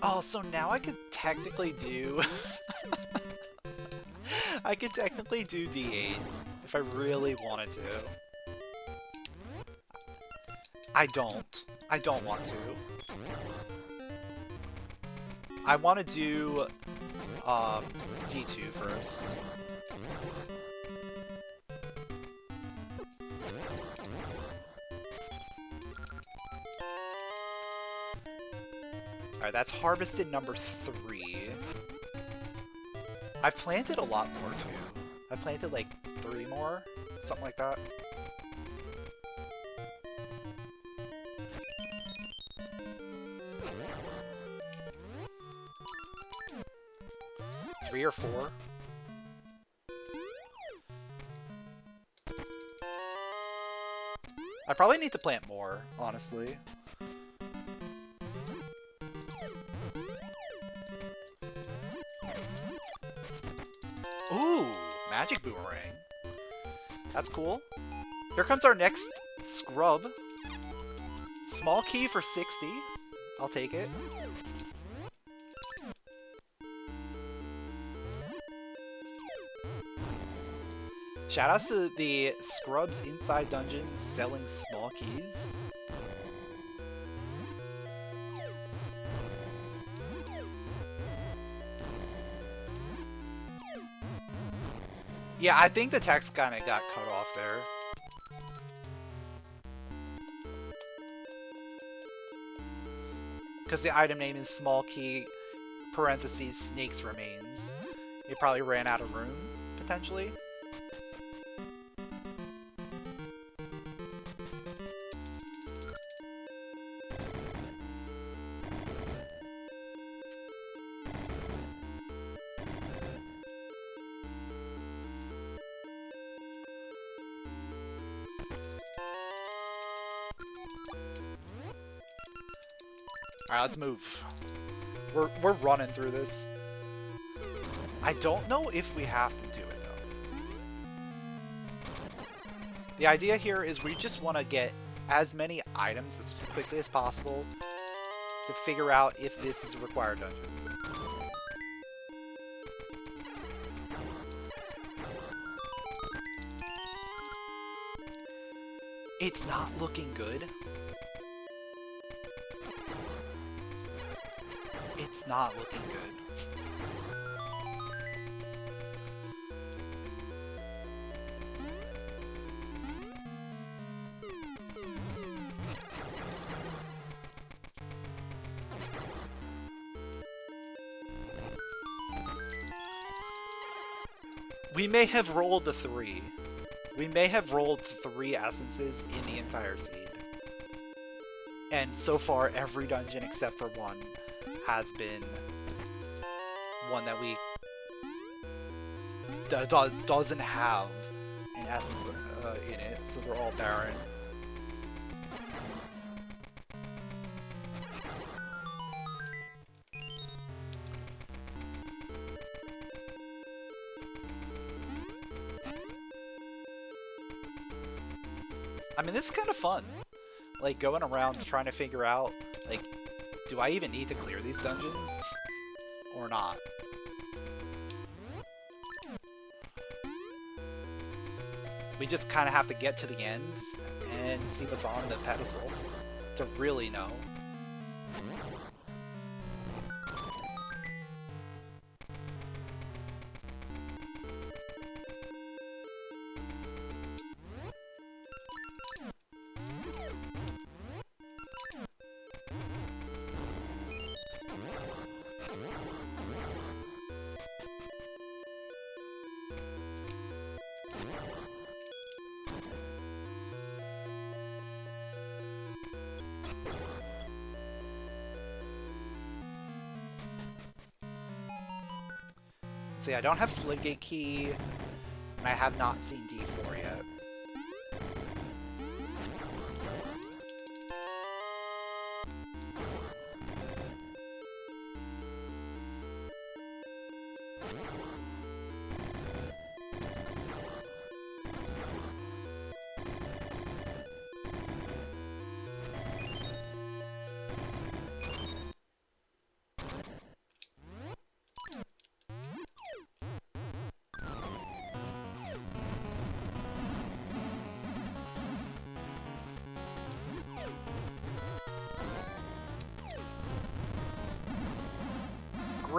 [SPEAKER 1] Oh, so now I could technically do... I could technically do D8 if I really wanted to. I don't. I don't want to. I want to do D2 first. Alright, that's harvested number 3. I've planted a lot more too. I've planted like 3 more, something like that. Three or 4. I probably need to plant more, honestly. Ooh, magic boomerang. That's cool. Here comes our next scrub. Small key for 60. I'll take it. Shoutouts to the Scrubs Inside Dungeon selling small keys. Yeah, I think the text kind of got cut off there. Because the item name is small key, parentheses, snake's remains. It probably ran out of room, potentially. Alright, let's move. We're running through this. I don't know if we have to do it, though. The idea here is we just want to get as many items as quickly as possible to figure out if this is a required dungeon. It's not looking good. It's not looking good. We may have rolled the 3. We may have rolled 3 essences in the entire seed. And so far, every dungeon except for one has been one that we doesn't have an essence in it, so they're all barren. I mean, this is kind of fun. Like, going around trying to figure out, like, do I even need to clear these dungeons? Or not? We just kind of have to get to the end and see what's on the pedestal to really know. See, I don't have Floodgate Key, and I have not seen D4 yet.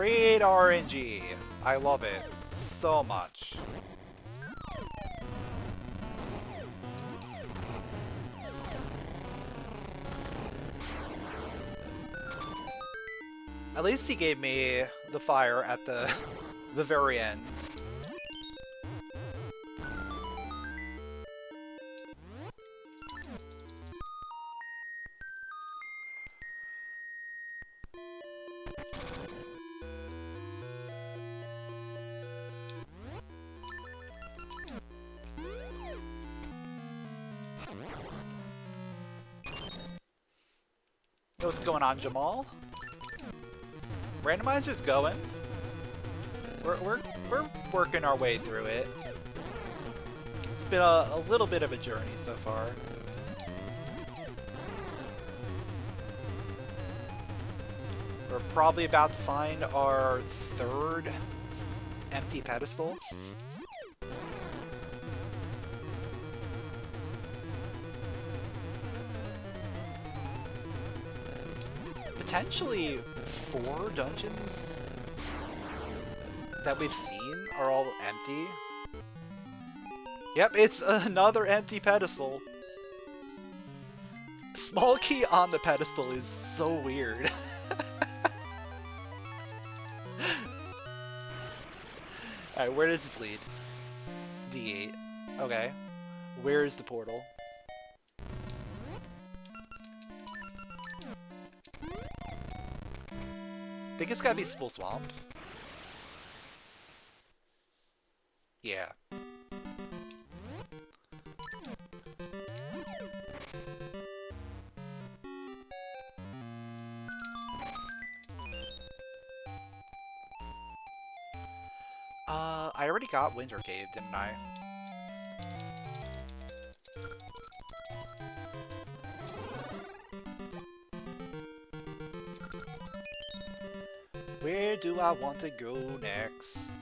[SPEAKER 1] Great RNG. I love it so much. At least he gave me the fire at the very end. What's going on, Jamal? Randomizer's going. We're working our way through it. It's been a little bit of a journey so far. We're probably about to find our third empty pedestal. Potentially 4 dungeons that we've seen are all empty. Yep, it's another empty pedestal. Small key on the pedestal is so weird. Alright, where does this lead? D8. Okay. Where is the portal? I think it's gotta be Spool Swamp. Yeah. I already got Winter Cave, didn't I? Where do I want to go next?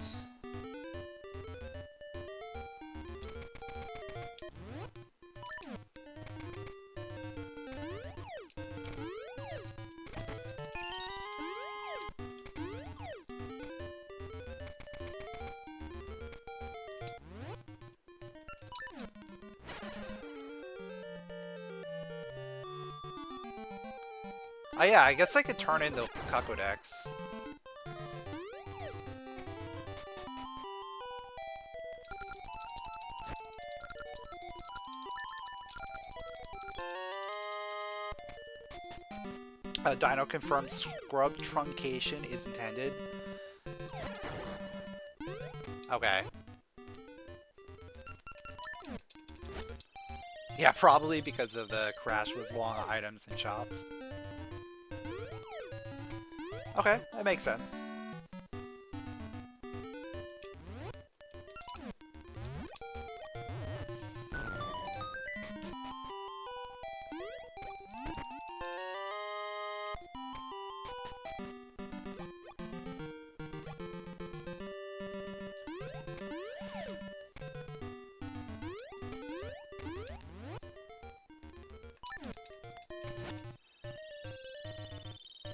[SPEAKER 1] Oh yeah, I guess I could turn in the Kakodex. Dino confirmed scrub truncation is intended. Okay. Yeah, probably because of the crash with long items and shops. Okay, that makes sense.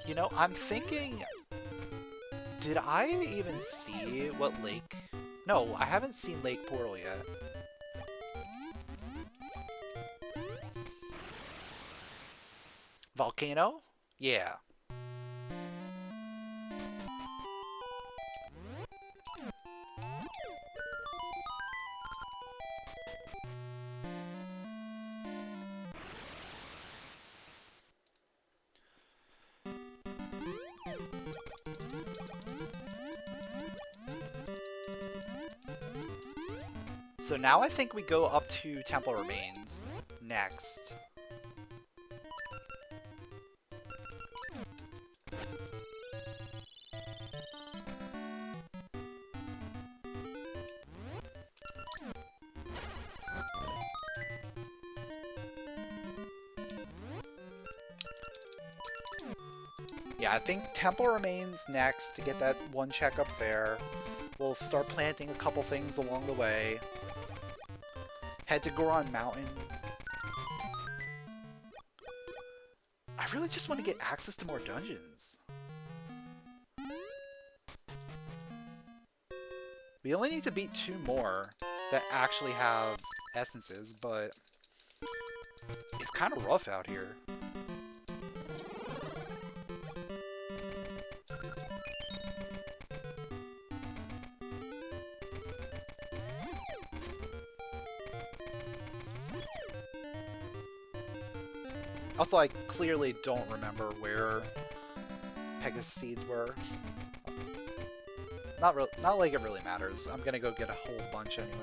[SPEAKER 1] You know, I'm thinking, did I even see what lake? No, I haven't seen Lake Portal yet. Volcano? Yeah. So now I think we go up to Temple Remains next. Yeah, I think Temple Remains next to get that one check up there. We'll start planting a couple things along the way. Head to Goron Mountain. I really just want to get access to more dungeons. We only need to beat 2 more that actually have essences, but it's kind of rough out here. Also, I clearly don't remember where Pegasus seeds were. Not like it really matters. I'm gonna go get a whole bunch anyway.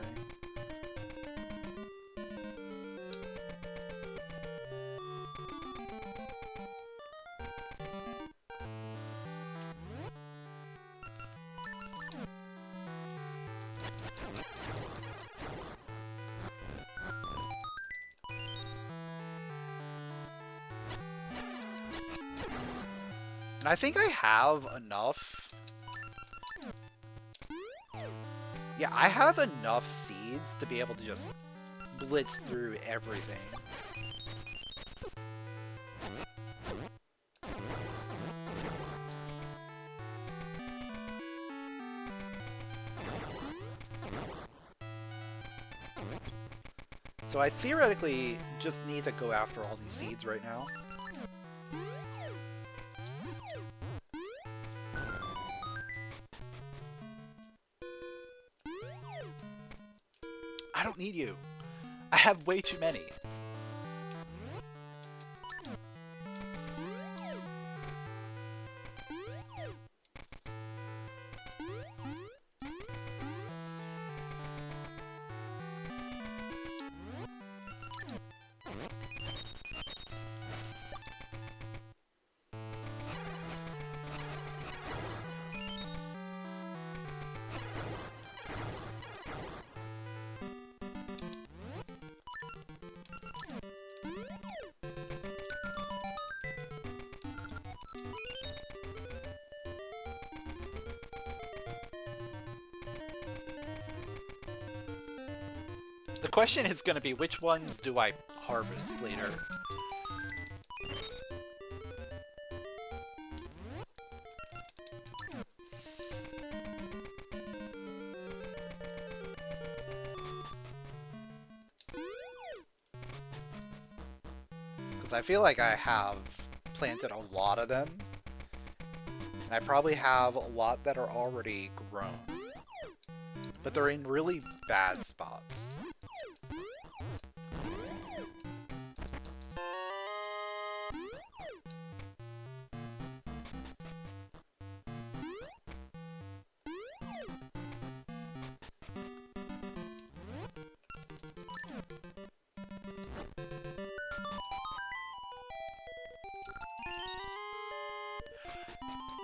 [SPEAKER 1] And I think I have enough. Yeah, I have enough seeds to be able to just blitz through everything. So I theoretically just need to go after all these seeds right now. I don't need you. I have way too many. The question is going to be, which ones do I harvest later? Because I feel like I have planted a lot of them. And I probably have a lot that are already grown. But they're in really bad spots.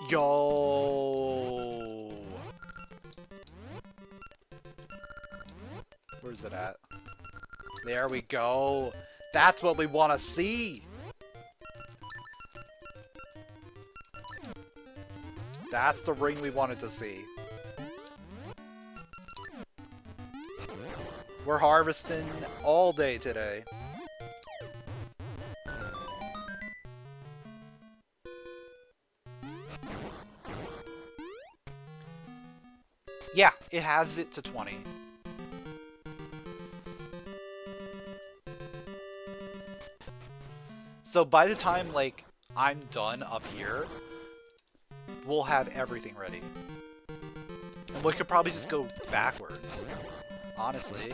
[SPEAKER 1] Yo! Where's it at? There we go! That's what we want to see! That's the ring we wanted to see. We're harvesting all day today. Yeah, it halves it to 20. So by the time, like, I'm done up here, we'll have everything ready. And we could probably just go backwards, honestly.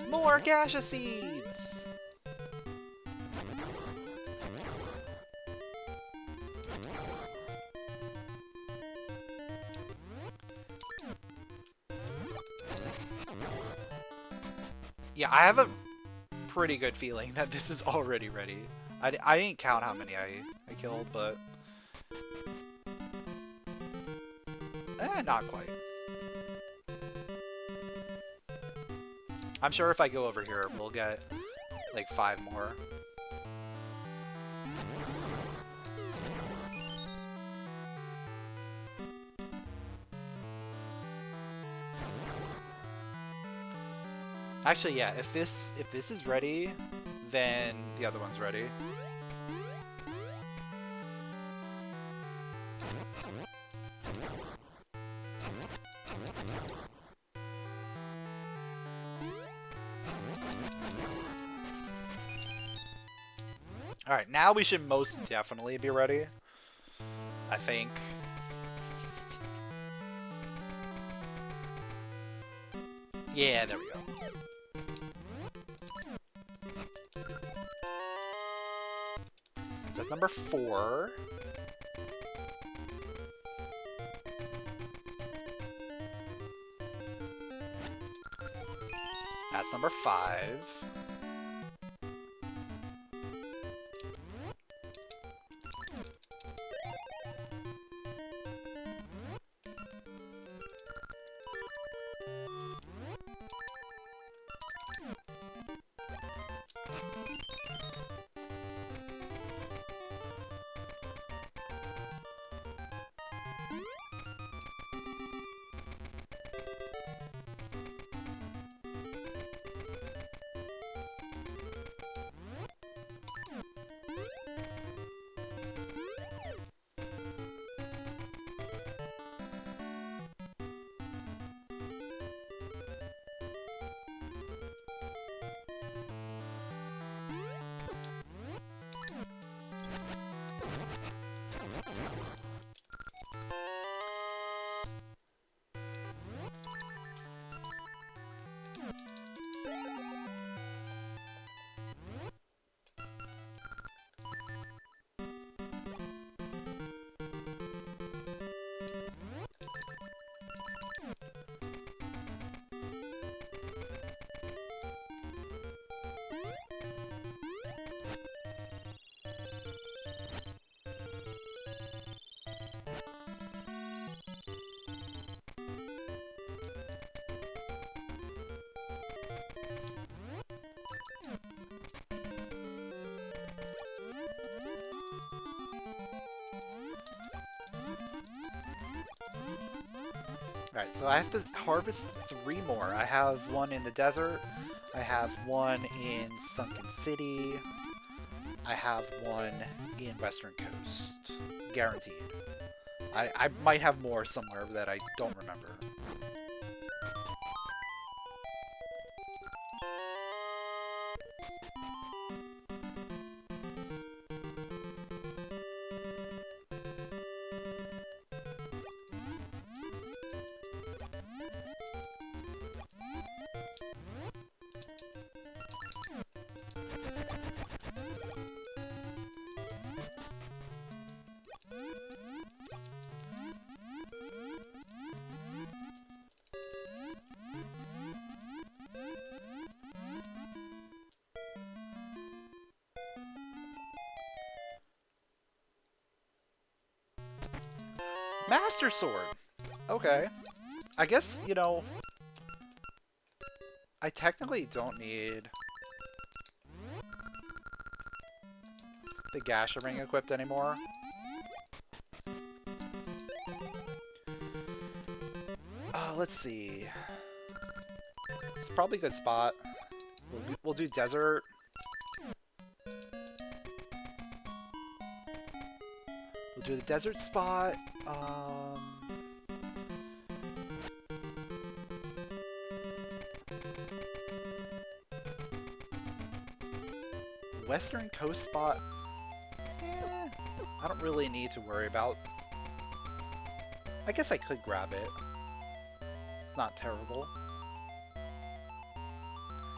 [SPEAKER 1] More gasha seeds! Yeah, I have a pretty good feeling that this is already ready. I didn't count how many I killed, but... not quite. I'm sure if I go over here, we'll get, like, 5 more. Actually, yeah, if this is ready, then the other one's ready. Alright, now we should most definitely be ready. I think. Yeah, there we go. That's number 4. That's number 5. Alright, so I have to harvest 3 more. I have one in the desert, I have one in Sunken City, I have one in Western Coast. Guaranteed. I might have more somewhere that I don't remember. Master Sword! Okay. I guess, you know, I technically don't need the Gasha ring equipped anymore. Let's see. It's probably a good spot. We'll do desert. We'll do the desert spot. Western Coast spot. I don't really need to worry about. I guess I could grab it. It's not terrible.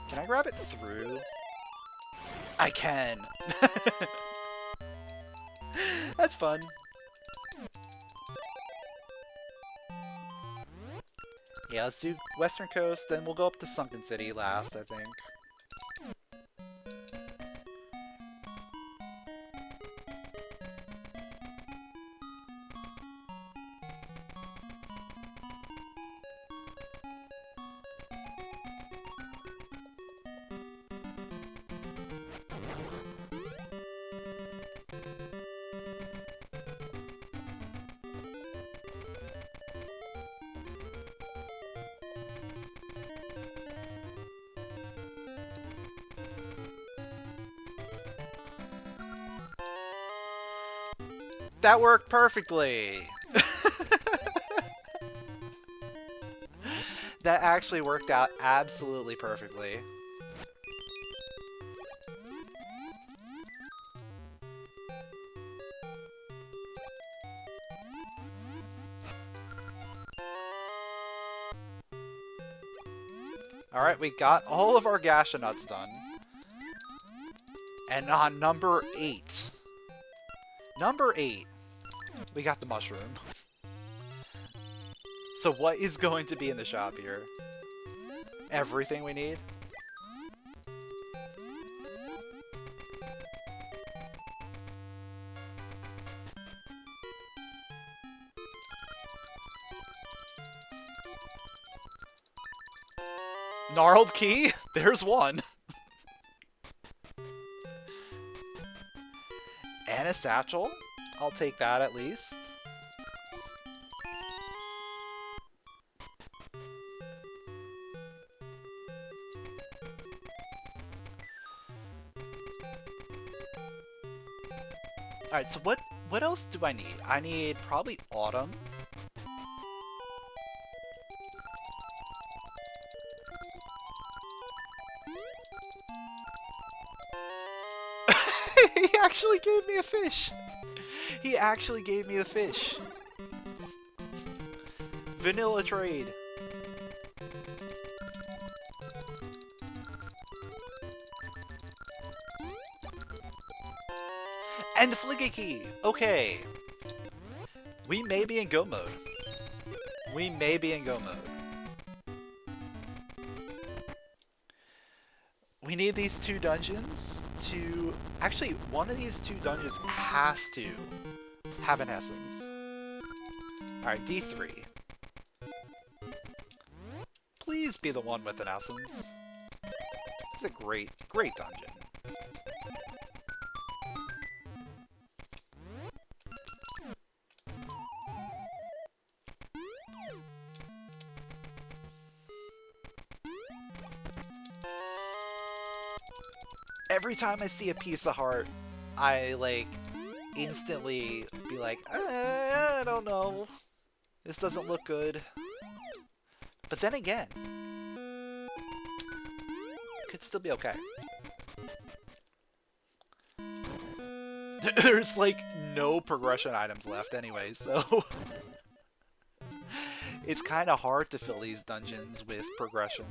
[SPEAKER 1] Can I grab it through? I can! That's fun. Yeah, let's do Western Coast, then we'll go up to Sunken City last, I think. That worked perfectly! That actually worked out absolutely perfectly. Alright, we got all of our gasha nuts done. And on number 8. Number 8. We got the mushroom. So what is going to be in the shop here? Everything we need? Gnarled key? There's one. And a satchel? I'll take that at least. Alright, so what else do I need? I need probably autumn. He actually gave me a fish! He actually gave me a fish! Vanilla trade! And the Fliggy key! Okay. We may be in go mode. We may be in go mode. We need these 2 dungeons to... Actually, one of these 2 dungeons has to have an essence. Alright, D3. Please be the one with an essence. It's a great, great dungeon. Every time I see a piece of heart, I, like, instantly be like, I don't know. This doesn't look good. But then again, it could still be okay. There's, like, no progression items left anyway, so... It's kind of hard to fill these dungeons with progression.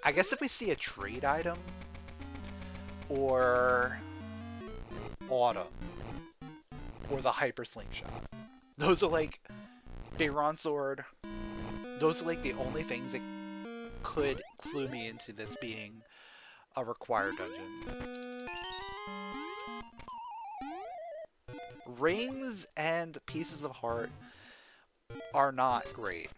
[SPEAKER 1] I guess if we see a trade item, or autumn, or the hyper slingshot, those are like Bayron sword. Those are like the only things that could clue me into this being a required dungeon. Rings and pieces of heart are not great.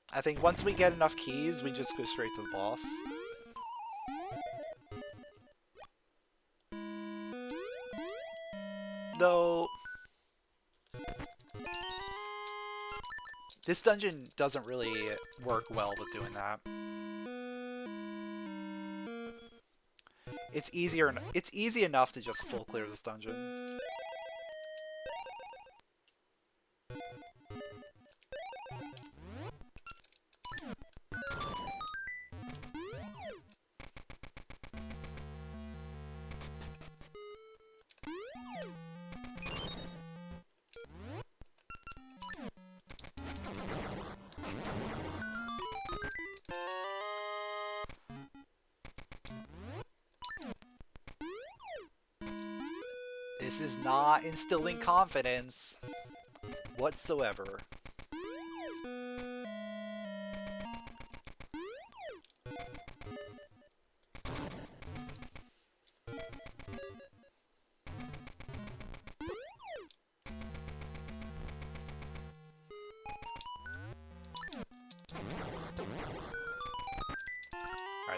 [SPEAKER 1] I think once we get enough keys, we just go straight to the boss. Though... this dungeon doesn't really work well with doing that. It's easy enough to just full clear this dungeon. This is not instilling confidence whatsoever.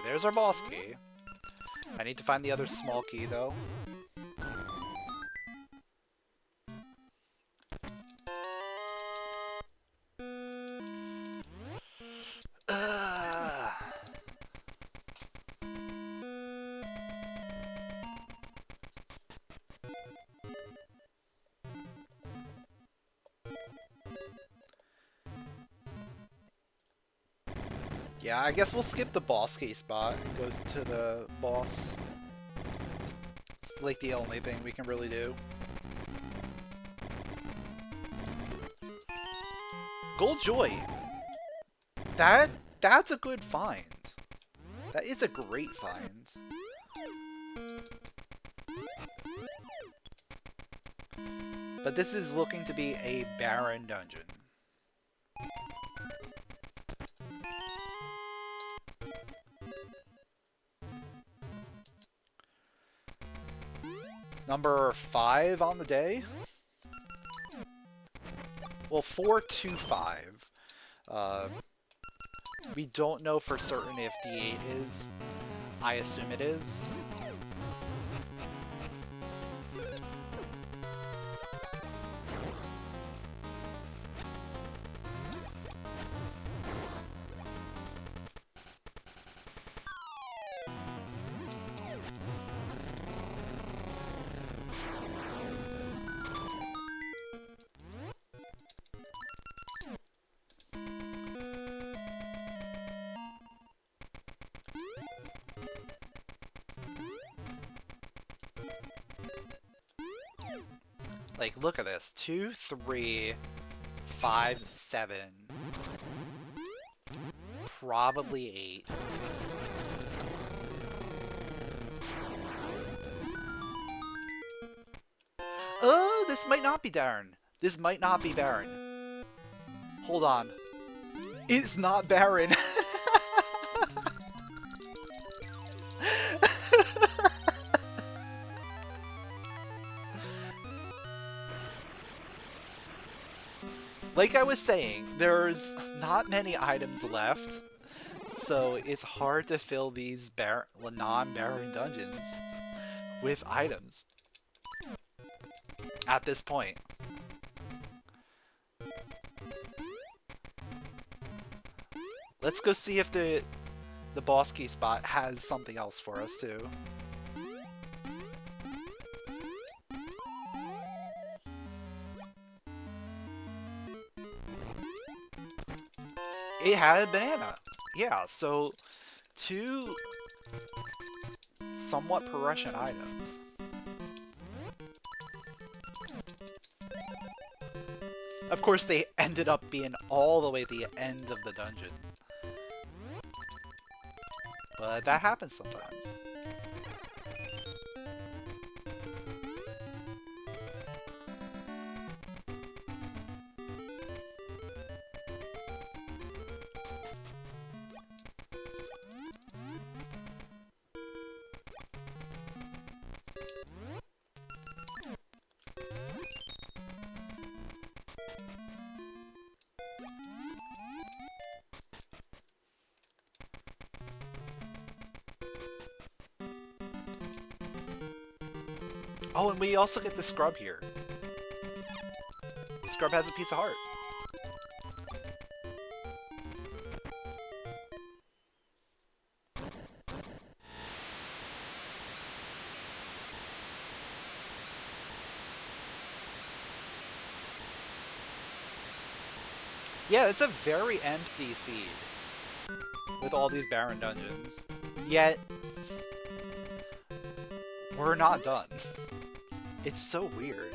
[SPEAKER 1] there's our boss key. I need to find the other small key, though. Yeah, I guess we'll skip the boss key spot and go to the boss. It's like the only thing we can really do. Gold Joy! That's a good find. That is a great find. But this is looking to be a barren dungeon. Number 5 on the day? Well, 4 to 5. We don't know for certain if D8 is. I assume it is. Like, look at this. 2, 3, 5, 7. Probably 8. Oh, this might not be barren. This might not be barren. Hold on. It's not barren. Like I was saying, there's not many items left, so it's hard to fill these non-barren dungeons with items at this point. Let's go see if the boss key spot has something else for us too. It had a banana. Yeah, so 2 somewhat Prussian items. Of course, they ended up being all the way at the end of the dungeon. But that happens sometimes. Oh, and we also get the scrub here. The scrub has a piece of heart. Yeah, it's a very empty seed with all these barren dungeons. Yet, we're not done. It's so weird.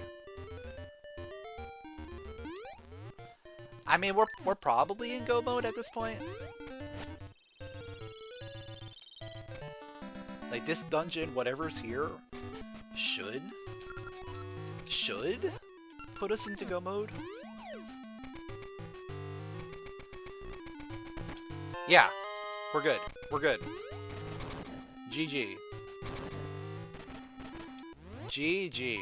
[SPEAKER 1] I mean, we're probably in go mode at this point. Like, this dungeon, whatever's here, should put us into go mode. Yeah, we're good. We're good. GG. GG.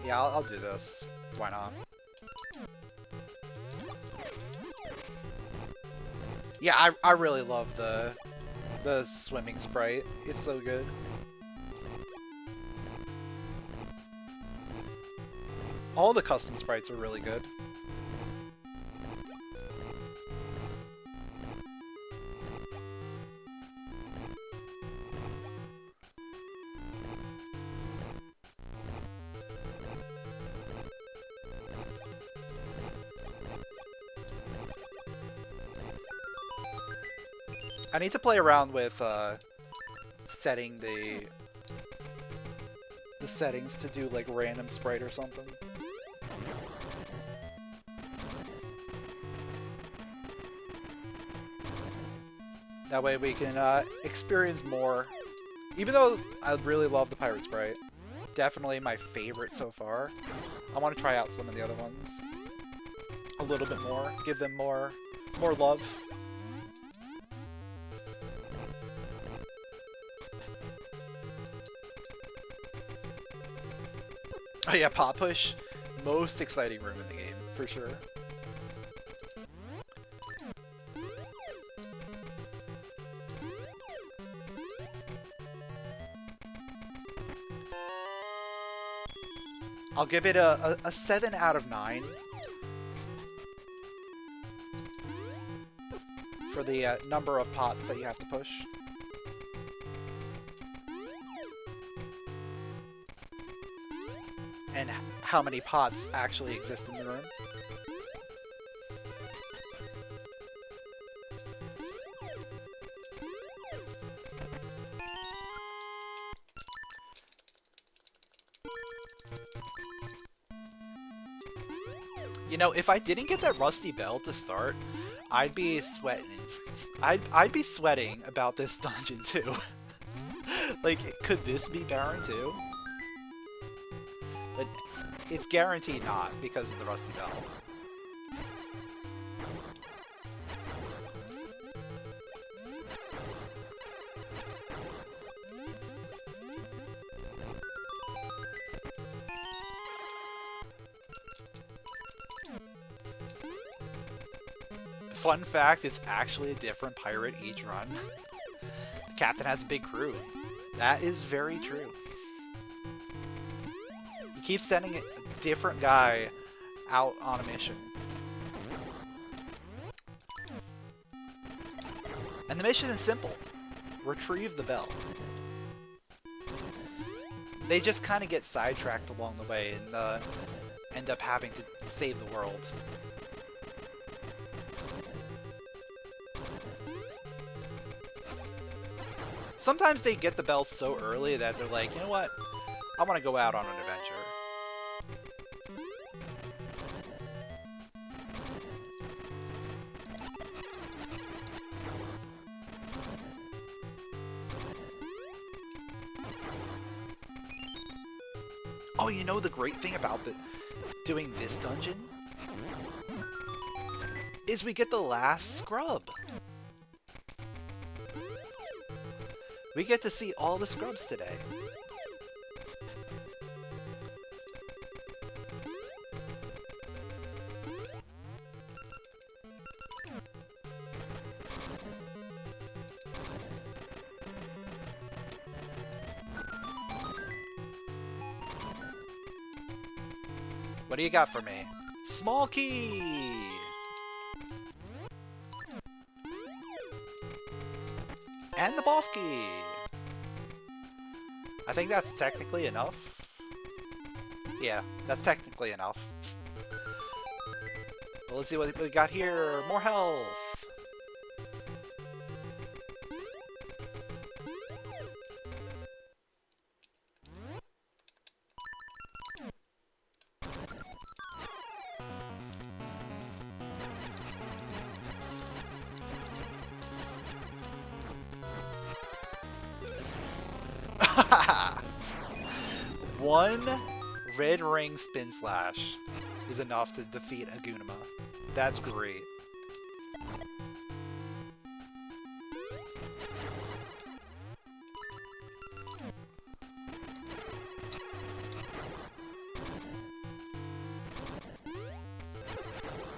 [SPEAKER 1] Yeah, I'll do this. Why not? Yeah, I really love the swimming sprite. It's so good. All the custom sprites are really good. I need to play around with setting the settings to do like random sprite or something. That way we can experience more. Even though I really love the pirate sprite, definitely my favorite so far. I want to try out some of the other ones a little bit more, give them more love. Oh yeah, Pot Push, most exciting room in the game, for sure. I'll give it a 7 out of 9 for the number of pots that you have to push. And how many pots actually exist in the room. You know, if I didn't get that rusty bell to start, I'd be sweating. I'd be sweating about this dungeon too. Like, could this be barren too? But it's guaranteed not because of the rusty bell. Fun fact, it's actually a different pirate each run. The captain has a big crew. That is very true. He keeps sending a different guy out on a mission. And the mission is simple. Retrieve the bell. They just kind of get sidetracked along the way and end up having to save the world. Sometimes they get the bell so early that they're like, you know what? I want to go out on an adventure. Oh, you know the great thing about doing this dungeon? Is we get the last scrub. We get to see all the scrubs today. What do you got for me? Small key! And the boss key! I think that's technically enough. Yeah, that's technically enough. Well, let's see what we got here. More health! One red ring spin slash is enough to defeat a Gunima. That's great.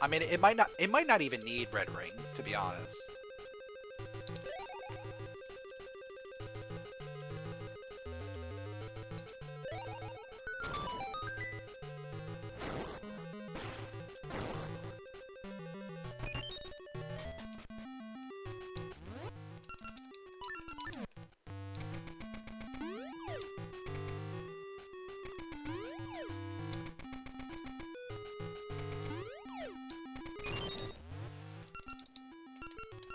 [SPEAKER 1] I mean, it might not even need red ring, to be honest.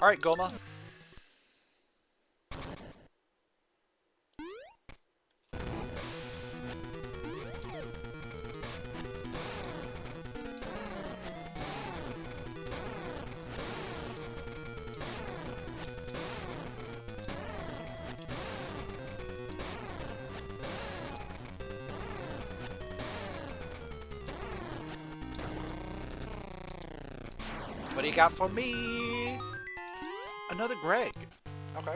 [SPEAKER 1] Alright, Goma. What do you got for me? Another Greg. Okay.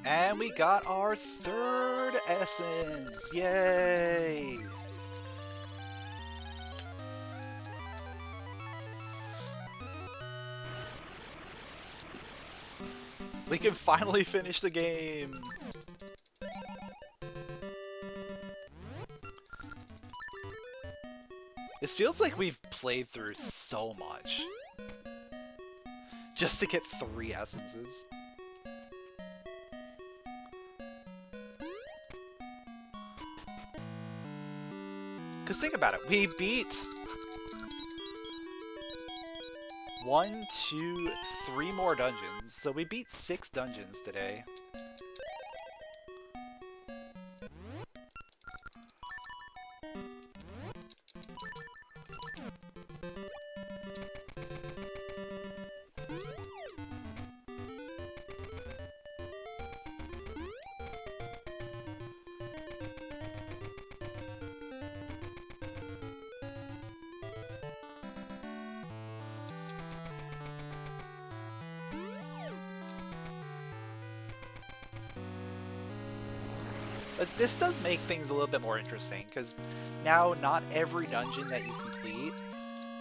[SPEAKER 1] And we got our third essence. Yay! We can finally finish the game. This feels like we've played through so much. Just to get 3 essences. Because think about it, we beat 1, 2, 3 more dungeons, so we beat 6 dungeons today. But this does make things a little bit more interesting, because now not every dungeon that you complete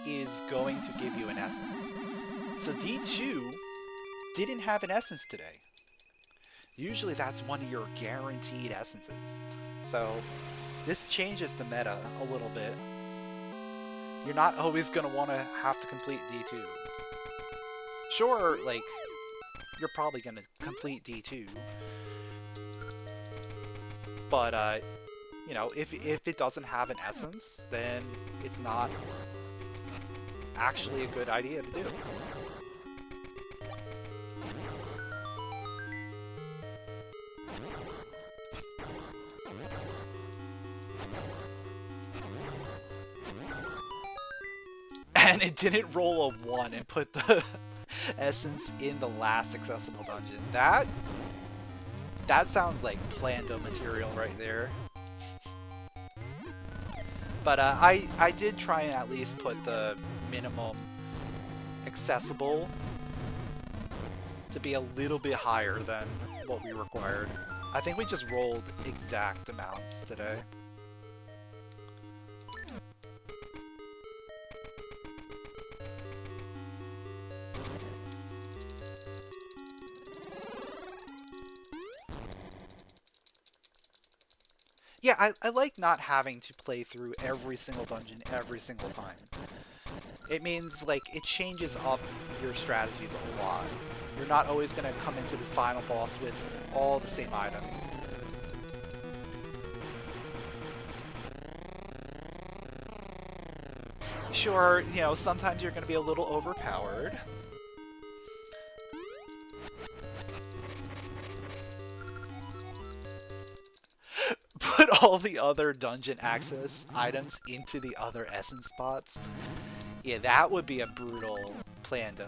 [SPEAKER 1] is going to give you an essence. So D2 didn't have an essence today. Usually that's one of your guaranteed essences. So this changes the meta a little bit. You're not always going to want to have to complete D2. Sure, like, you're probably going to complete D2. But, you know, if it doesn't have an essence, then it's not actually a good idea to do. And it didn't roll a 1 and put the essence in the last accessible dungeon. That sounds like Plando material right there. But I did try and at least put the minimum accessible to be a little bit higher than what we required. I think we just rolled exact amounts today. Yeah, I like not having to play through every single dungeon every single time. It means, like, it changes up your strategies a lot. You're not always going to come into the final boss with all the same items. Sure, you know, sometimes you're going to be a little overpowered. Put all the other dungeon access items into the other essence spots. Yeah, that would be a brutal Plando.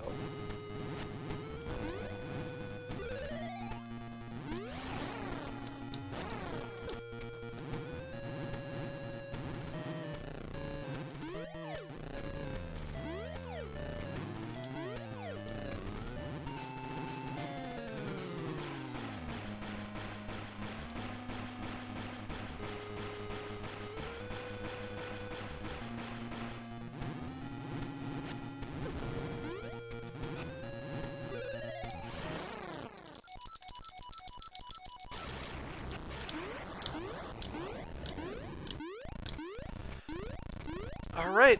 [SPEAKER 1] Alright,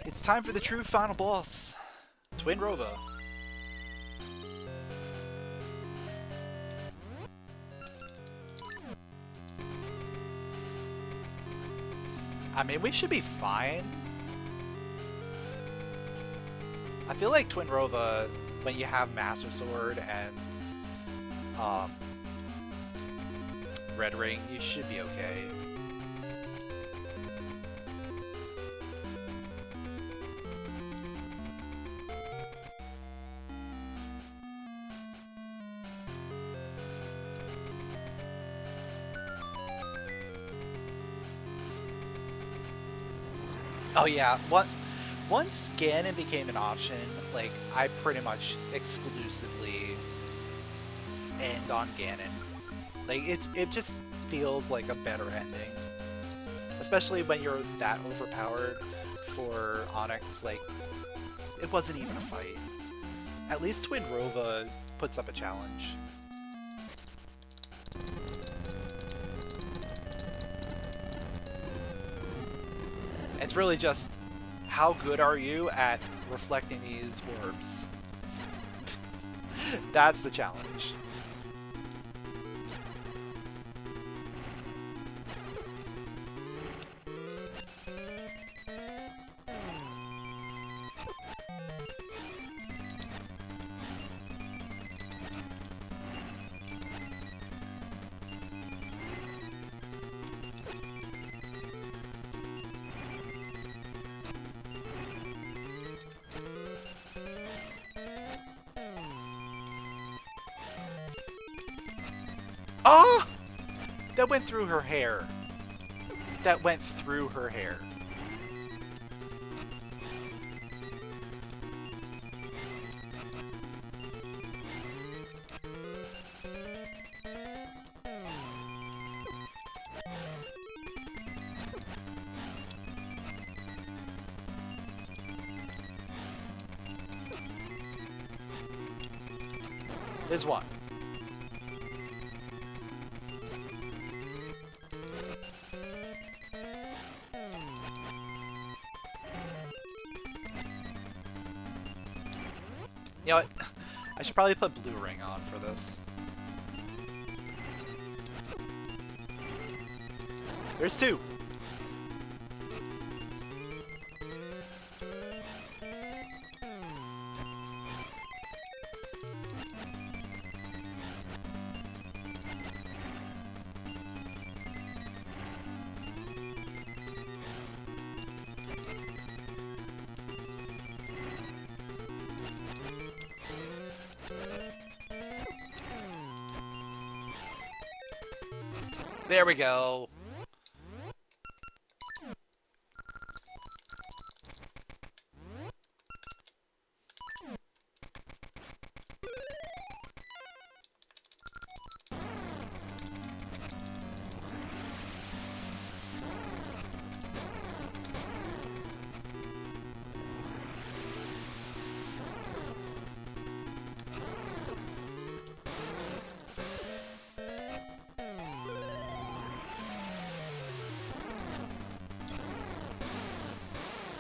[SPEAKER 1] it's time for the true final boss, Twin Rova. I mean, we should be fine. I feel like Twin Rova, when you have Master Sword and Red Ring, you should be okay. Oh yeah, once Ganon became an option, like, I pretty much exclusively end on Ganon. Like, it just feels like a better ending. Especially when you're that overpowered for Onyx, like, it wasn't even a fight. At least Twin Rova puts up a challenge. It's really just, how good are you at reflecting these orbs? That's the challenge. Ah! That went through her hair. That went through her hair. There's one. You know what? I should probably put blue ring on for this. There's two. There we go.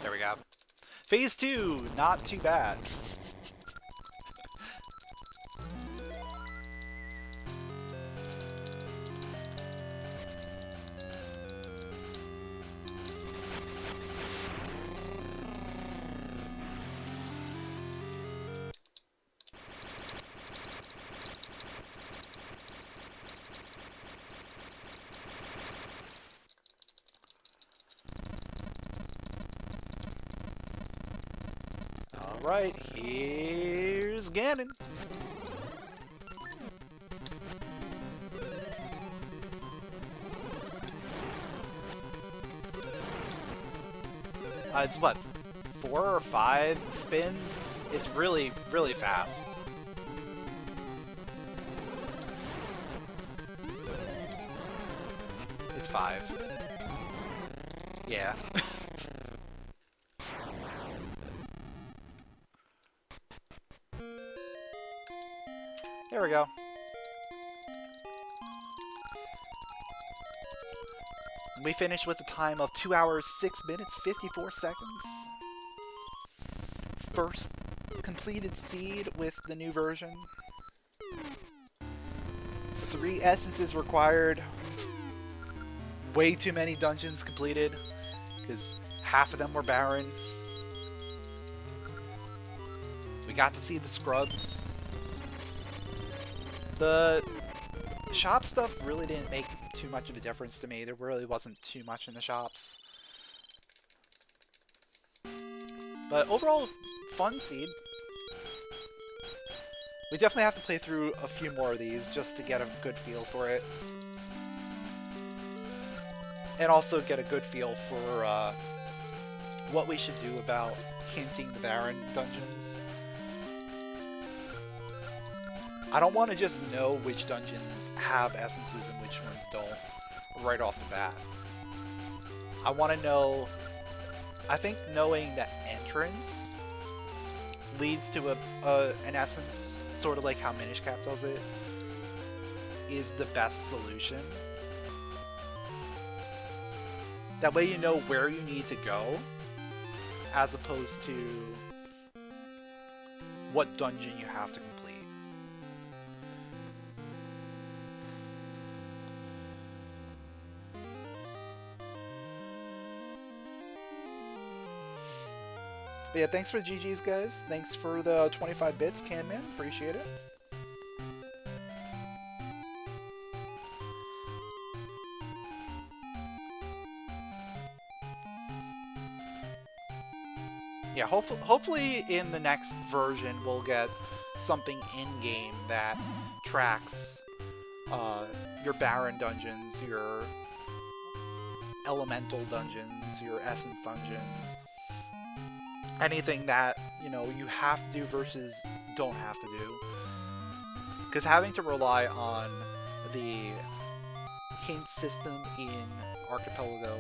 [SPEAKER 1] There we go. Phase 2, not too bad. Alright, here's Ganon. It's what, 4 or 5 spins? It's really, really fast. It's 5. Yeah. There we go. We finished with a time of 2 hours, 6 minutes, 54 seconds. First completed seed with the new version. 3 essences required. Way too many dungeons completed, because half of them were barren. We got to see the scrubs. The shop stuff really didn't make too much of a difference to me. There really wasn't too much in the shops. But overall, fun seed. We definitely have to play through a few more of these just to get a good feel for it. And also get a good feel for what we should do about hinting the barren dungeons. I don't want to just know which dungeons have essences and which ones don't right off the bat. I want to know... I think knowing that entrance leads to an essence, sort of like how Minish Cap does it, is the best solution. That way you know where you need to go, as opposed to what dungeon you have to complete. But yeah, thanks for the GGs, guys. Thanks for the 25 bits, Canman. Appreciate it. Yeah, hopefully in the next version we'll get something in-game that tracks your Barren dungeons, your Elemental dungeons, your Essence dungeons. Anything that, you know, you have to do versus don't have to do. Because having to rely on the hint system in Archipelago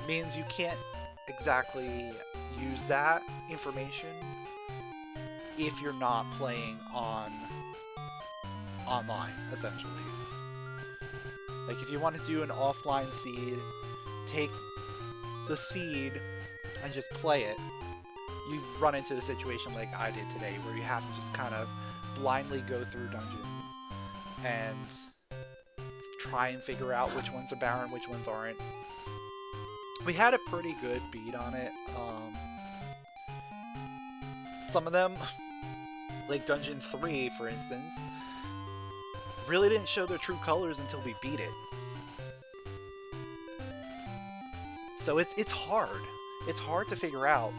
[SPEAKER 1] means you can't exactly use that information if you're not playing online, essentially. Like, if you want to do an offline seed, take the seed and just play it, you run into a situation like I did today, where you have to just kind of blindly go through dungeons and try and figure out which ones are barren, which ones aren't. We had a pretty good beat on it. Some of them, like Dungeon 3, for instance, really didn't show their true colors until we beat it. So it's hard. It's hard to figure out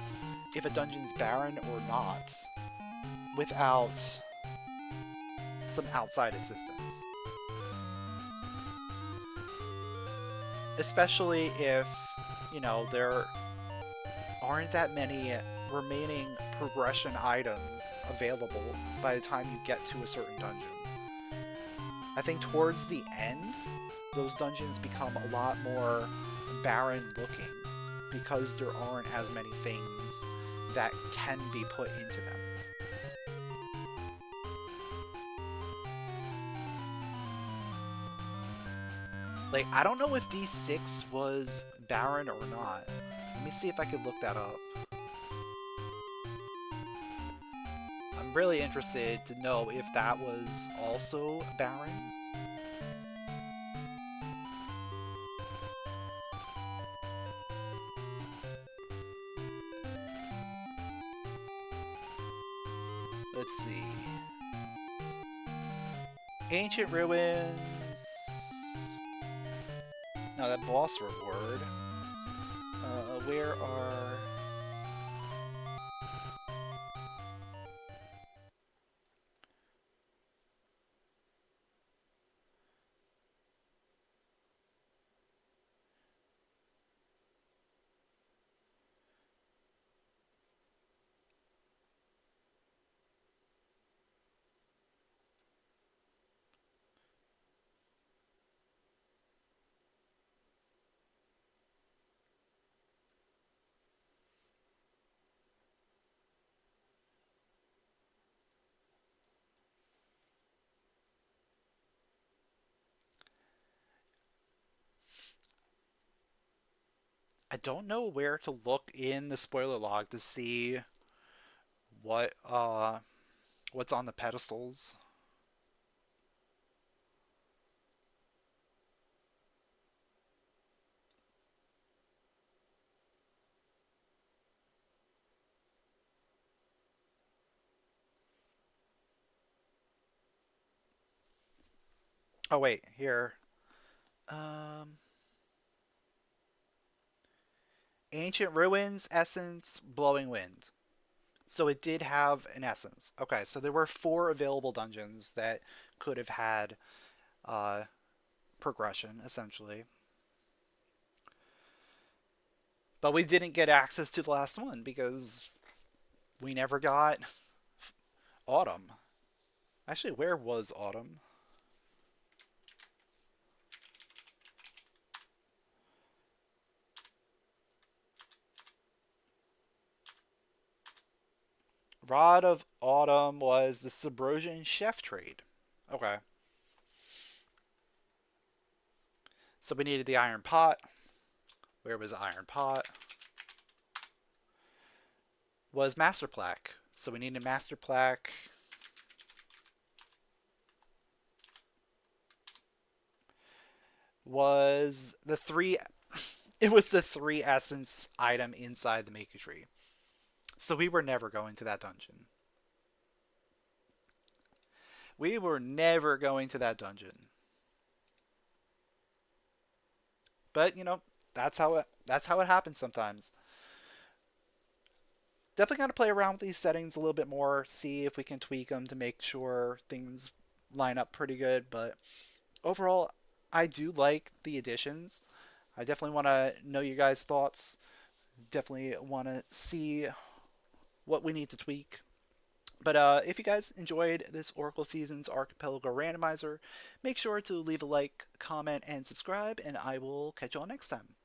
[SPEAKER 1] if a dungeon's barren or not without some outside assistance. Especially if, you know, there aren't that many remaining progression items available by the time you get to a certain dungeon. I think towards the end, those dungeons become a lot more barren looking, because there aren't as many things that can be put into them. Like, I don't know if D6 was barren or not. Let me see if I could look that up. I'm really interested to know if that was also barren. Let's see. Ancient Ruins. No, that boss reward. Where are... I don't know where to look in the spoiler log to see what what's on the pedestals. Oh wait, here. Um, Ancient ruins, essence, blowing wind. So it did have an essence. Okay, so there were four available dungeons that could have had uh, progression essentially, but we didn't get access to the last one because we never got autumn. Actually, where was autumn? Rod of Autumn was the Subrosian chef trade. Okay. So we needed the iron pot. Where was the iron pot? Was master plaque. So we needed master plaque. Was the three it was the three essence item inside the Maker tree. So we were never going to that dungeon. We were never going to that dungeon. But that's how it happens sometimes. Definitely got to play around with these settings a little bit more, see if we can tweak them to make sure things line up pretty good. But overall, I do like the additions. I definitely want to know your guys' thoughts. Definitely want to see what we need to tweak. But if you guys enjoyed this Oracle Seasons Archipelago Randomizer, make sure to leave a like, comment, and subscribe, and I will catch you all next time.